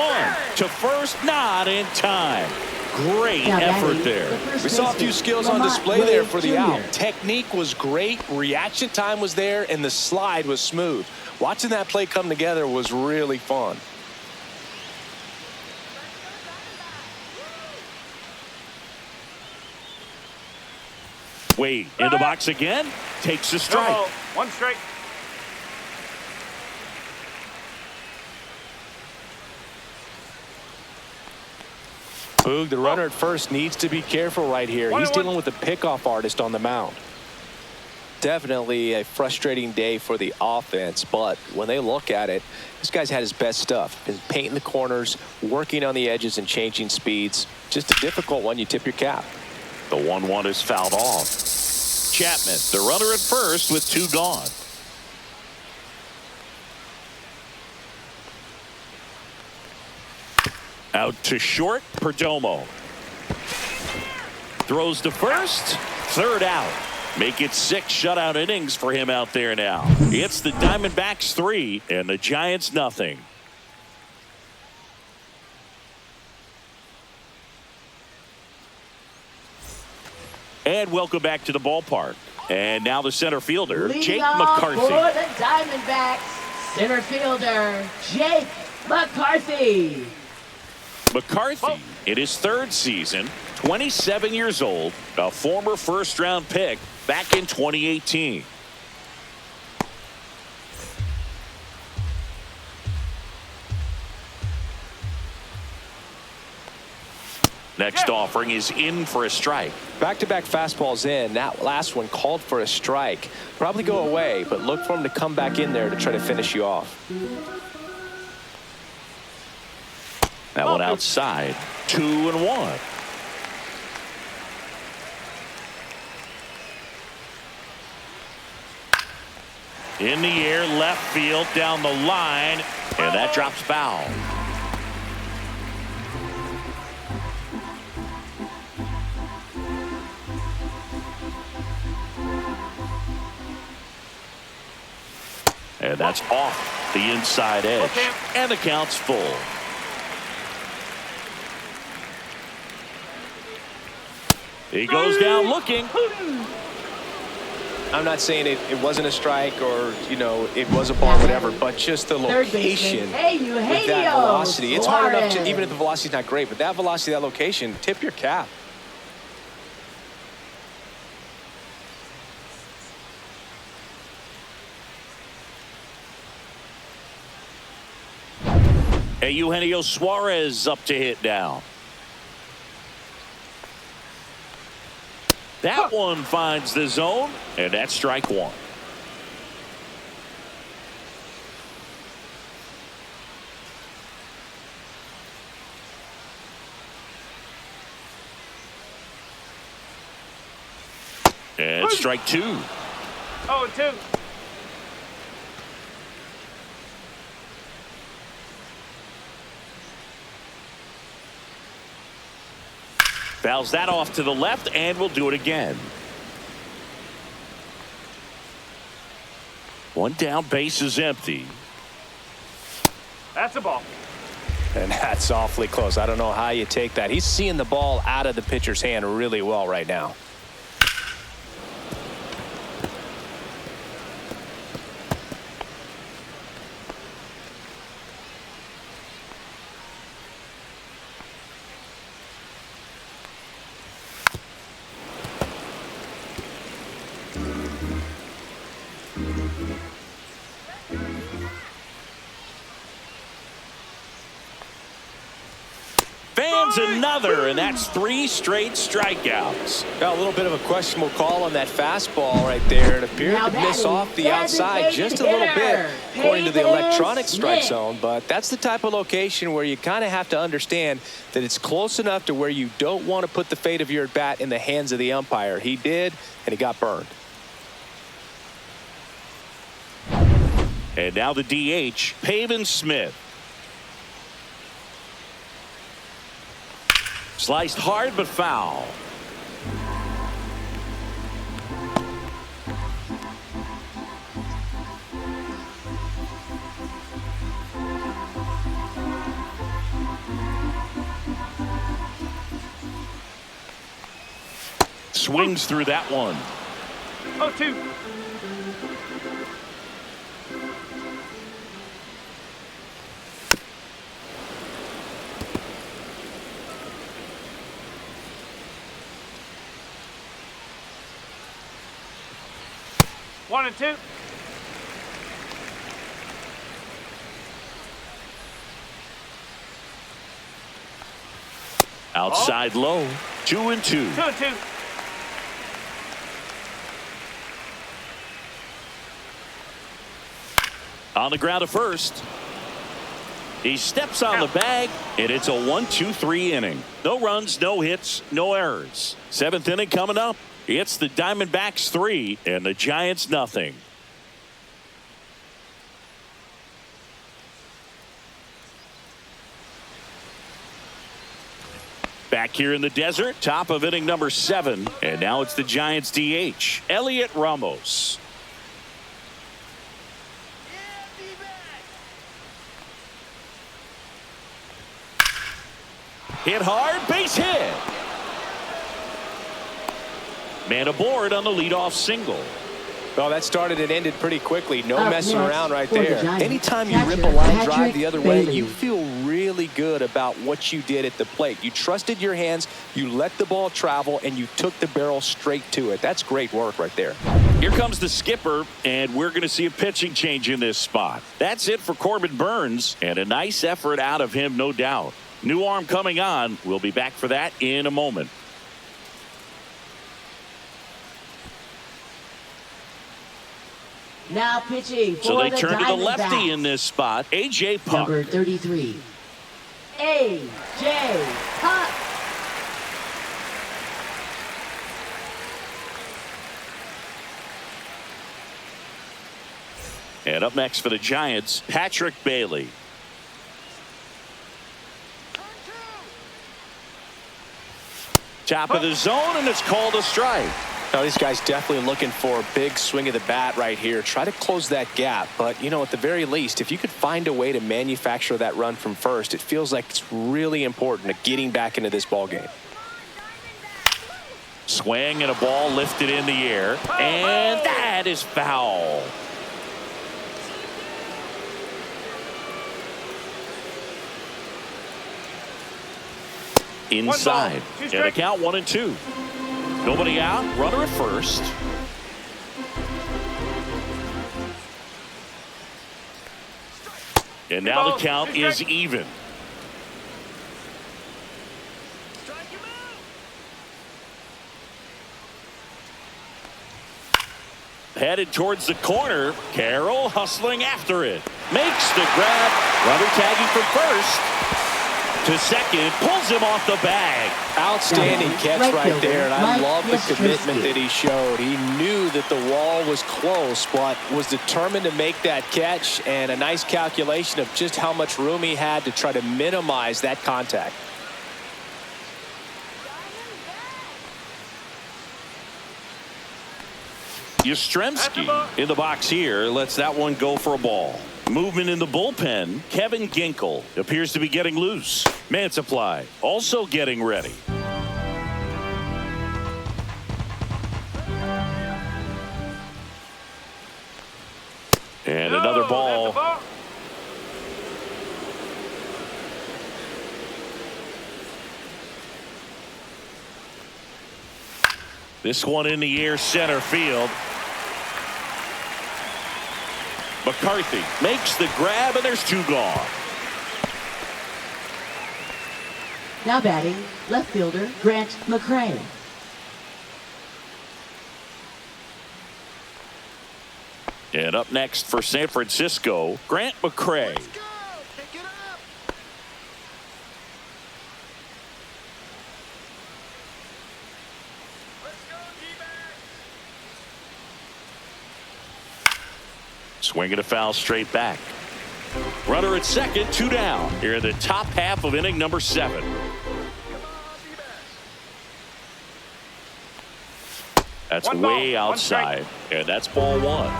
to first, not in time. Great effort there. We saw a few skills on display there for the out. Technique was great. Reaction time was there, and the slide was smooth. Watching that play come together was really fun. Wade in the box again. Takes a strike. No, one strike. Boog, the runner at first needs to be careful right here. He's dealing with a pickoff artist on the mound. Definitely a frustrating day for the offense, but when they look at it, this guy's had his best stuff. Been painting the corners, working on the edges and changing speeds. Just a difficult one. You tip your cap. The 1-1 is fouled off. Chapman, the runner at first with 2 gone. Out to short, Perdomo. Throws to first, 3rd out. Make it 6 shutout innings for him out there now. It's the Diamondbacks 3 and the Giants nothing. And welcome back to the ballpark. And now the center fielder, Jake McCarthy. For the Diamondbacks, center fielder, Jake McCarthy. McCarthy, in his 3rd season, 27 years old, a former first-round pick back in 2018. Next offering is in for a strike. Back-to-back fastballs in. That last one called for a strike. Probably go away, but look for him to come back in there to try to finish you off. That one outside. 2-1. In the air, left field, down the line, and that drops foul. And that's off the inside edge. And the count's full. He goes down looking. I'm not saying it wasn't a strike or, you know, it was a ball, whatever, but just the location with that velocity. It's hard enough to, even if the velocity's not great, but that velocity, that location, tip your cap. Hey, Eugenio Suarez up to hit now. That one finds the zone, and that's strike 1. And strike 2. 0-2. Fouls that off to the left, and we'll do it again. One down, base is empty. That's a ball. And that's awfully close. I don't know how you take that. He's seeing the ball out of the pitcher's hand really well right now. Another, and that's 3 straight strikeouts. Got a little bit of a questionable call on that fastball right there. It appeared to miss off the outside just a little bit according to the electronic strike zone, but that's the type of location where you kind of have to understand that it's close enough to where you don't want to put the fate of your at-bat in the hands of the umpire. He did, and he got burned. And now the DH, Pavin Smith. Sliced hard but foul. Swings through that one. 0-2. 1 and 2. Outside low. 2 and 2. 2 and 2. On the ground at first. He steps on the bag, and it's a 1-2-3 inning. No runs, no hits, no errors. 7th inning coming up. It's the Diamondbacks 3 and the Giants nothing. Back here in the desert, top of inning number 7, and now it's the Giants DH, Elliot Ramos. Hit hard, base hit. Man aboard on the leadoff single. Well, that started and ended pretty quickly. No messing around right for the there. Giants, Anytime you rip a catcher line drive Patrick the other way, Bailey. you feel really good about what you did at the plate. You trusted your hands, you let the ball travel, and you took the barrel straight to it. That's great work right there. Here comes the skipper, and we're going to see a pitching change in this spot. That's it for Corbin Burns, and a nice effort out of him, no doubt. New arm coming on. We'll be back for that in a moment. Now pitching for So they the turn to the lefty Diamondbacks. in this spot, A.J. Puck. Number 33. A.J. Puck. And up next for the Giants, Patrick Bailey. Top of the zone, and it's called a strike. Now, these guys definitely looking for a big swing of the bat right here. Try to close that gap. But, you know, at the very least, if you could find a way to manufacture that run from first, it feels like it's really important to getting back into this ball game. Swing and a ball lifted in the air, and that is foul. Inside, and a count 1 and 2. Nobody out, runner at first. And now the count is even. Headed towards the corner. Carroll hustling after it. Makes the grab. Runner tagging from first to second. Pulls him off the bag. Outstanding catch right there, and I love the commitment that he he showed. He knew that the wall was close, but was determined to make that catch, and a nice calculation of just how much room he had to try to minimize that contact. Yastrzemski in the box here lets that one go for a ball. Movement in the bullpen. Kevin Ginkel appears to be getting loose. Mansupply also getting ready. And another ball. This one in the air, center field. McCarthy makes the grab, and there's 2 gone. Now batting, left fielder Grant McCray. And up next for San Francisco, Grant McCray. Swinging a foul straight back. Runner at second, 2 down. Here in the top half of inning number 7. That's One way ball, one outside, and that's ball 1.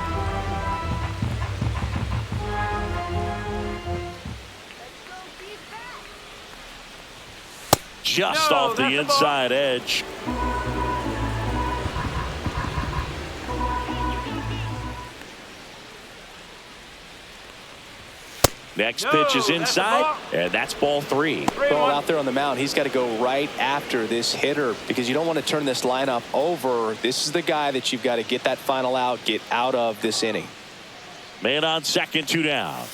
Just No, off the that's a ball. inside edge. Next pitch is inside, and that's ball 3. Well, out there on the mound, he's got to go right after this hitter because you don't want to turn this lineup over. This is the guy that you've got to get that final out, get out of this inning. Man on second, 2 down.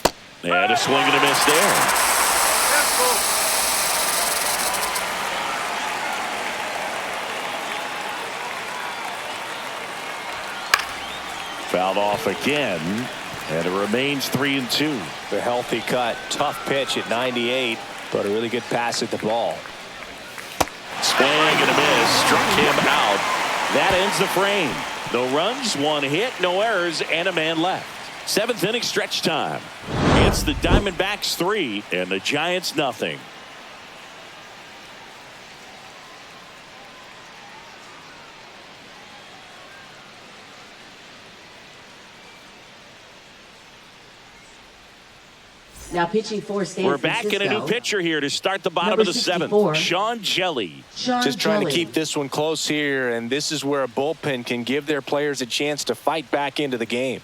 And a swing and a miss there. Fouled off again. And it remains 3-2. The healthy cut. Tough pitch at 98, but a really good pass at the ball. Swing and a miss. Struck him out. That ends the frame. No runs, 1 hit, no errors, and a man left. 7th inning stretch time. It's the Diamondbacks 3 and the Giants nothing. Now pitching for San We're back in a new pitcher here to start the bottom of the 7th. Sean Jelly. Just trying to keep this one close here, and this is where a bullpen can give their players a chance to fight back into the game.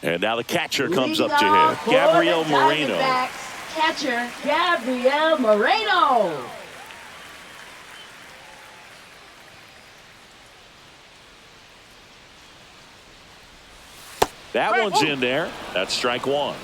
And now the catcher comes up to him. Gabriel Moreno. Catcher Gabriel Moreno. That one's in there. That's strike 1.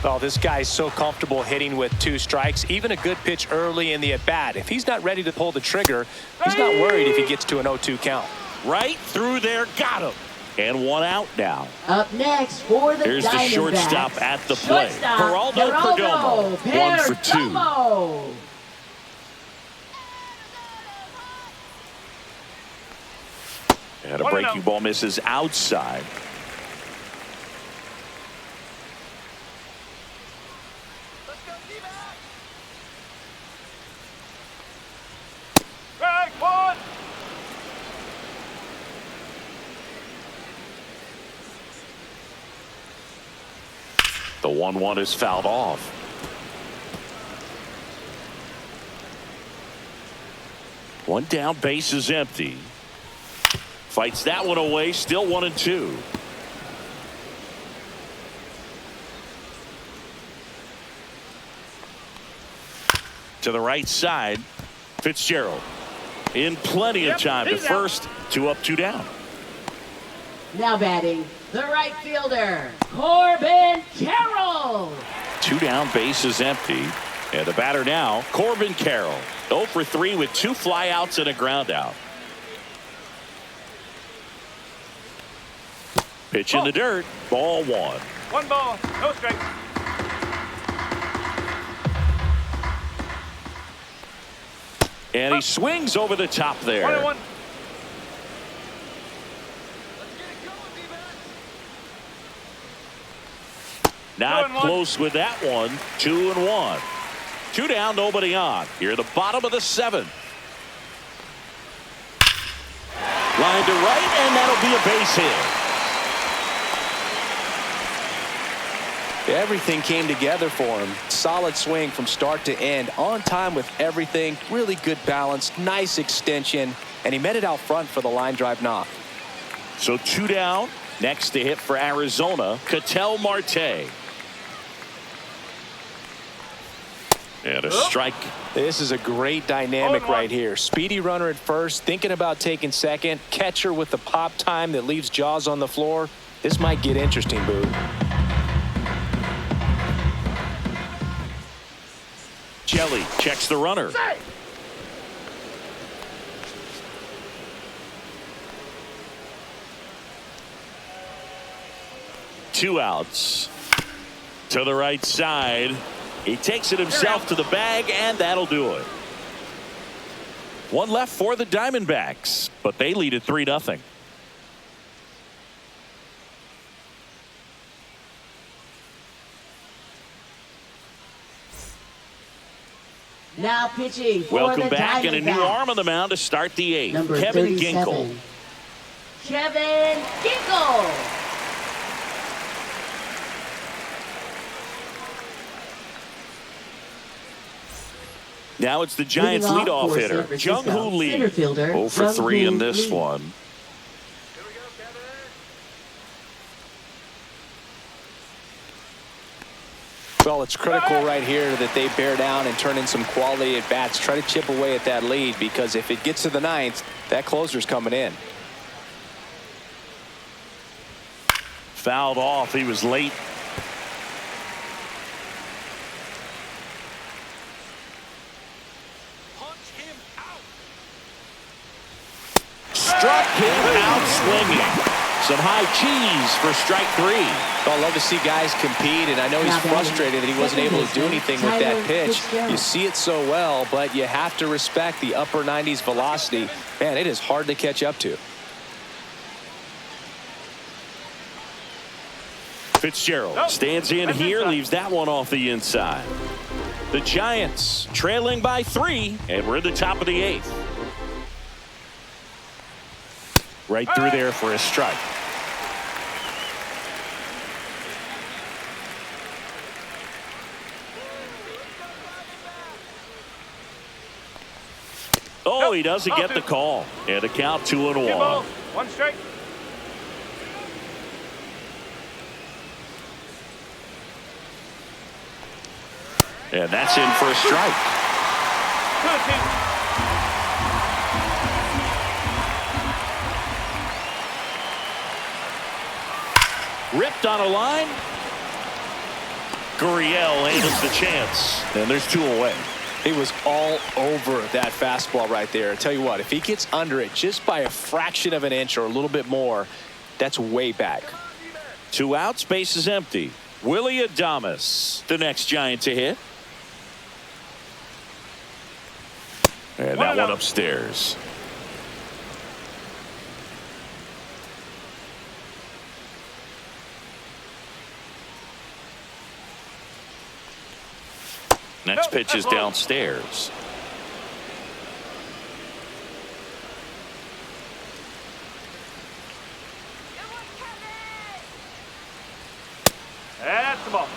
Oh, this guy's so comfortable hitting with 2 strikes. Even a good pitch early in the at-bat. If he's not ready to pull the trigger, he's not worried if he gets to an 0-2 count. Right through there. Got him. And 1 out now. Up next for the Here's the shortstop at the plate. Geraldo Perdomo. 1 for 2. And a breaking ball misses outside. The 1-1 is fouled off. One down, base is empty. Fights that one away, still 1-2. To the right side, Fitzgerald. In plenty of time to first, 2 up, 2 down. Now batting, the right fielder, Corbin Carroll. 2 down, base is empty. And the batter now, Corbin Carroll. 0 for 3 with 2 flyouts and a ground out. Pitch in the dirt. Ball 1. 1 ball, no strikes. And he swings over the top there. 1-1. Not close with that one. 2-1. 2 down, nobody on. Here, the bottom of the 7th. Line to right, and that'll be a base hit. Everything came together for him. Solid swing from start to end. On time with everything. Really good balance. Nice extension. And he met it out front for the line drive knock. So 2 down. Next to hit for Arizona, Ketel Marte. And a strike. This is a great dynamic right here. Speedy runner at first, thinking about taking second. Catcher with the pop time that leaves Jaws on the floor. This might get interesting, Boo. Jelly checks the runner. Two outs. To the right side. He takes it himself to the bag, and that'll do it. One left for the Diamondbacks, but they lead at 3-0. Now pitching for Welcome the back, and a new Diamondbacks. arm on the mound to start the 8th. Number Kevin 37. Ginkel. Kevin Ginkel. Now it's the Giants leadoff hitter, Jung-Hoo Lee. 0 for 3 in this one. Well, it's critical right here that they bear down and turn in some quality at bats. Try to chip away at that lead, because if it gets to the ninth, that closer's coming in. Fouled off. He was late. Struck him out swinging. Some high cheese for strike 3. Well, I love to see guys compete, and I know he's frustrated that he wasn't able to do anything with that pitch. You see it so well, but you have to respect the upper 90s velocity. Man, it is hard to catch up to. Fitzgerald stands in here, leaves that one off the inside. The Giants trailing by 3, and we're in the top of the 8th. Right through there for a strike. Oh, he doesn't get the call. And a count 2-1. 1 strike. And that's in for a strike. 2-2. Ripped on a line. Gurriel handles the chance. And there's 2 away. He was all over that fastball right there. I tell you what, if he gets under it just by a fraction of an inch or a little bit more, that's way back. 2 outs, base is empty. Willie Adames, the next Giant to hit. And that one upstairs. Next pitch is downstairs. That's the ball.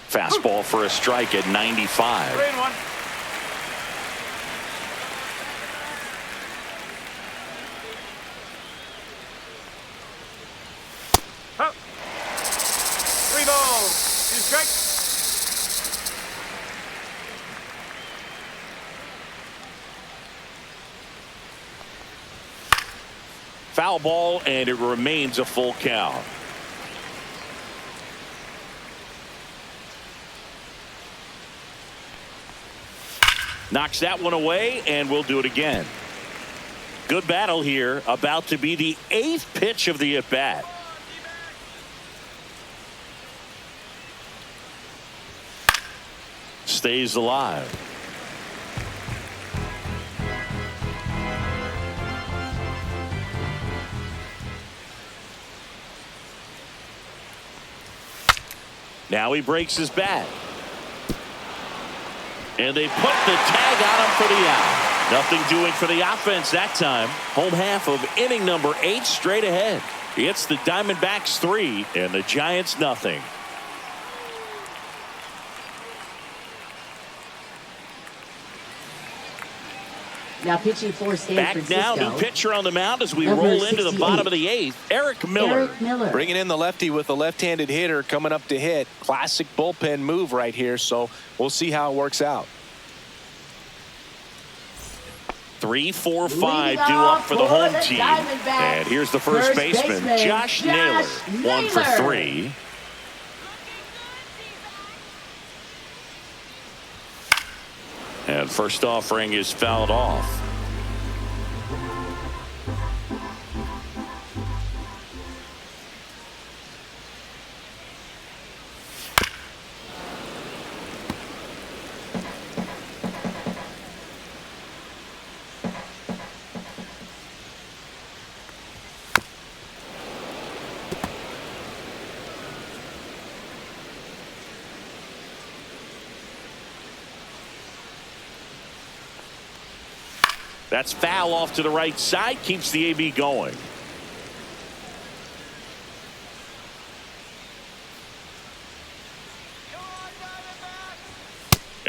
Fastball for a strike at 95. 3-1. Up. 3 balls. 2 strikes. Foul ball, and it remains a full count. Knocks that one away, and we'll do it again. Good battle here. About to be the 8th pitch of the at-bat. Stays alive. Now he breaks his bat. And they put the tag on him for the out. Nothing doing for the offense that time. Home half of inning number 8 straight ahead. It's the Diamondbacks 3 and the Giants nothing. Now pitching for San Francisco. Back now, new pitcher on the mound as we roll into the bottom of the 8th. Eric Miller. Bringing in the lefty with a left-handed hitter coming up to hit. Classic bullpen move right here, so we'll see how it works out. 3, 4, 5 due up for the home team. And here's the first baseman, Josh Naylor. 1 for 3. And first offering is fouled off. That's foul off to the right side. Keeps the AB going.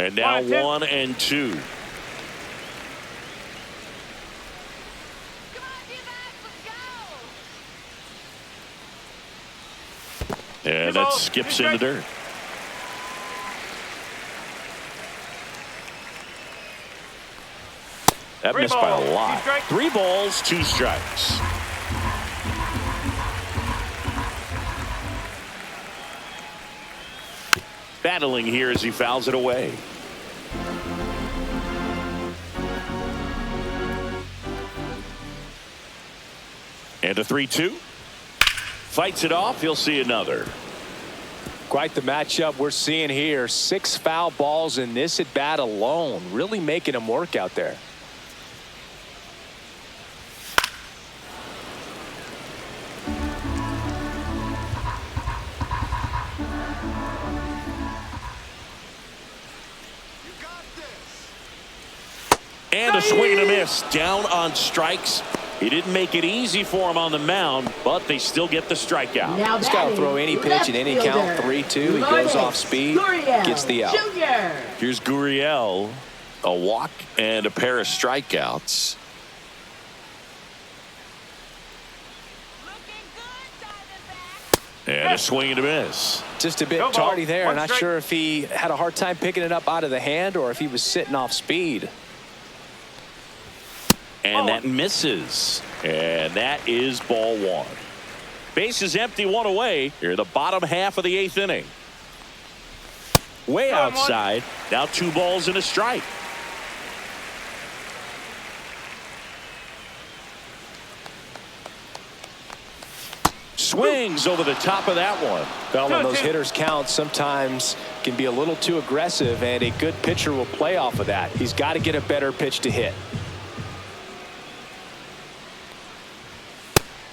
And now 1-2. And that skips in the dirt. That missed by a lot. 3 balls, 2 strikes. Battling here as he fouls it away. And a 3-2. Fights it off. He'll see another. Quite the matchup we're seeing here. 6 foul balls in this at bat alone. Really making him work out there. And a swing and a miss. Down on strikes. He didn't make it easy for him on the mound, but they still get the strikeout. He's got to throw any pitch in any count. 3-2. He goes off speed, gets the out. Here's Gurriel. A walk and a pair of strikeouts. And a swing and a miss. Just a bit tardy there. I'm not sure if he had a hard time picking it up out of the hand or if he was sitting off speed. And that misses. And that is ball 1. Base is empty, 1 away. Here in the bottom half of the 8th inning. Way outside. Now 2 balls and a strike. Swings over the top of that one. Well, when those hitters count, sometimes can be a little too aggressive, and a good pitcher will play off of that. He's got to get a better pitch to hit.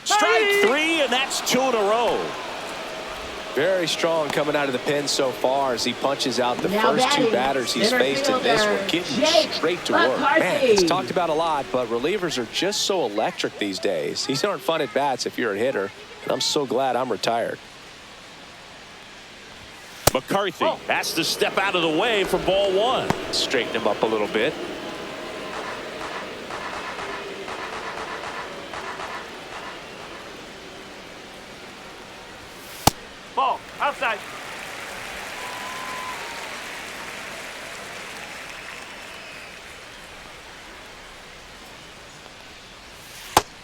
Strike 3, and that's 2 in a row. Very strong coming out of the pen so far as he punches out the first 2 batters he's faced in this one, getting straight to work. Man, it's talked about a lot, but relievers are just so electric these days. These aren't fun at bats if you're a hitter, and I'm so glad I'm retired. McCarthy has to step out of the way for ball 1. Straighten him up a little bit. Ball outside.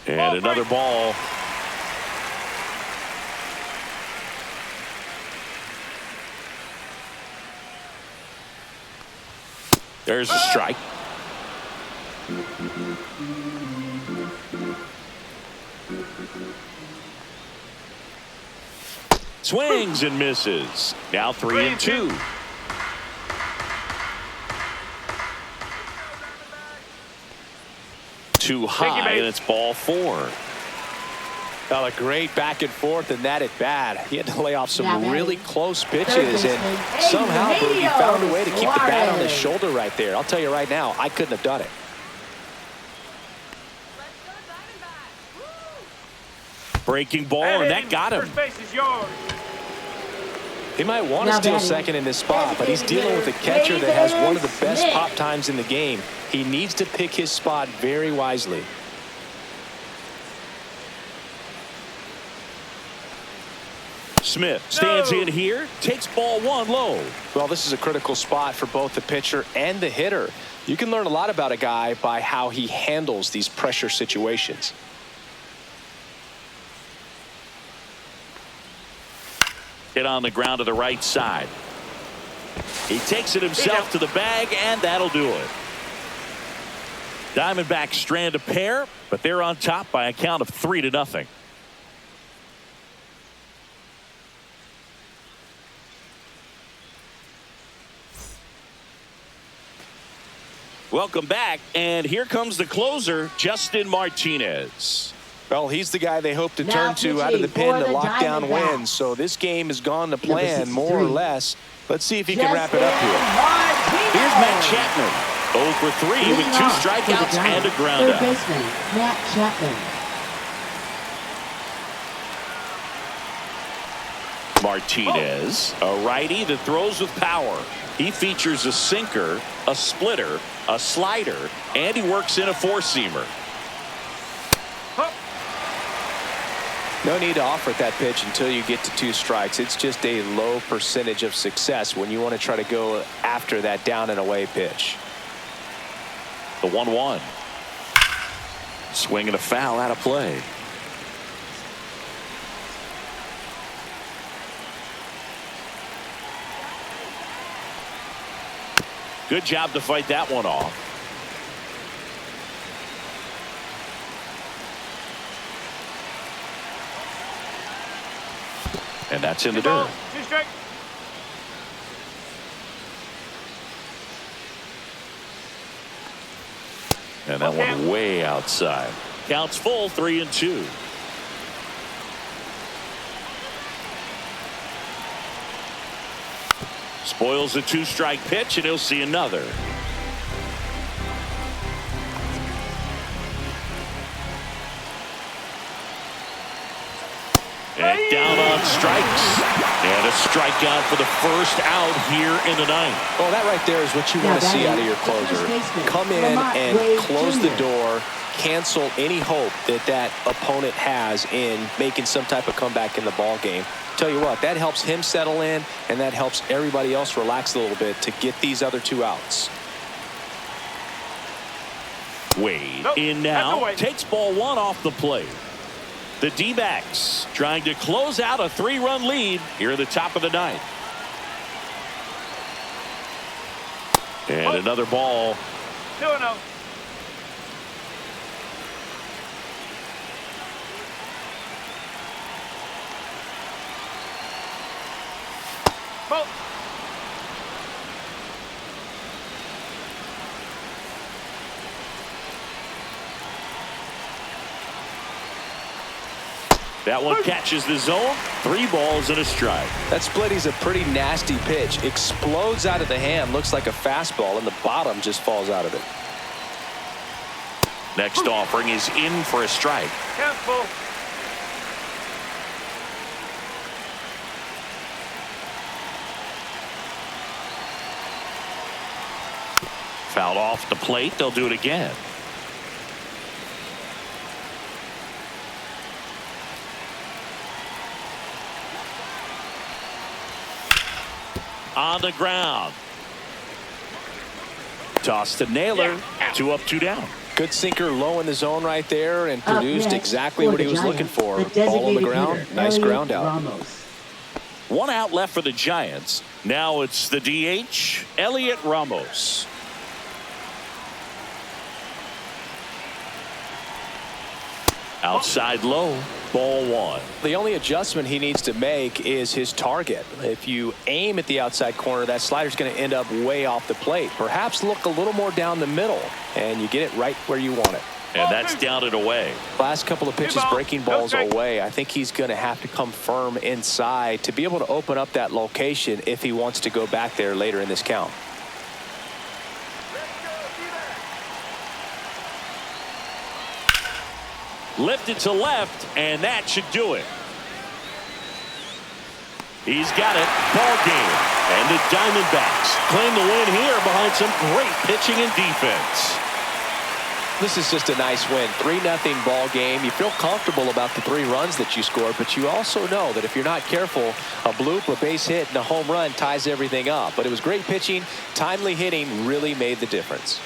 And another ball. There's a strike. Swings and misses. Now 3-2. Too high, and it's ball 4. Well, a great back and forth in that at bat. He had to lay off some really close pitches, and somehow he found a way to keep the bat on his shoulder right there. I'll tell you right now, I couldn't have done it. Breaking ball, and that got him. First base is yours. He might want to steal second in this spot, but he's dealing with a catcher that has one of the best pop times in the game. He needs to pick his spot very wisely. Smith stands in here, takes ball 1 low. Well, this is a critical spot for both the pitcher and the hitter. You can learn a lot about a guy by how he handles these pressure situations. Hit on the ground to the right side. He takes it himself to the bag, and that'll do it. Diamondbacks strand a pair, but they're on top by a count of 3-0. Welcome back, and here comes the closer, Justin Martinez. Well, he's the guy they hope to turn to out of the pen to lock down wins. So this game has gone to plan, more or less. Let's see if he can wrap it up here. Here's Matt Chapman. 0 for 3 with 2 strikeouts and a ground out. Third baseman, Matt Chapman. Martinez, a righty that throws with power. He features a sinker, a splitter, a slider, and he works in a four-seamer. No need to offer that pitch until you get to 2 strikes. It's just a low percentage of success when you want to try to go after that down and away pitch. The 1-1. Swing and a foul out of play. Good job to fight that one off. And that's in the dirt. 2 strikes. And that one way outside. Counts full, 3-2. Spoils a 2-strike pitch, and he'll see another. And down on strikes. And a strikeout for the first out here in the ninth. Well, that right there is what you want to see out of your closer. Come in and close the door, cancel any hope that that opponent has in making some type of comeback in the ball game. Tell you what, that helps him settle in, and that helps everybody else relax a little bit to get these other 2 outs. Wade in now, takes ball 1 off the plate. The D-backs trying to close out a 3-run lead here at the top of the ninth. And another ball. 2-0. Ball. That one catches the zone. 3 balls and a strike. That split is a pretty nasty pitch. Explodes out of the hand. Looks like a fastball, and the bottom just falls out of it. Next offering is in for a strike. Count full. Fouled off the plate. They'll do it again. On the ground. Toss to Naylor. 2 up, 2 down. Good sinker low in the zone right there and produced exactly what he was looking for. Ball on the ground. Nice ground out. 1 out left for the Giants. Now it's the DH, Elliot Ramos. Outside low, ball 1. The only adjustment he needs to make is his target. If you aim at the outside corner, that slider's going to end up way off the plate. Perhaps look a little more down the middle, and you get it right where you want it. And that's down and away. Last couple of pitches breaking balls away. I think he's going to have to come firm inside to be able to open up that location if he wants to go back there later in this count. Lifted to left, and that should do it. He's got it. Ball game. And the Diamondbacks claim the win here behind some great pitching and defense. This is just a nice win. 3-0 ball game. You feel comfortable about the 3 runs that you scored, but you also know that if you're not careful, a bloop, a base hit, and a home run ties everything up. But it was great pitching. Timely hitting really made the difference.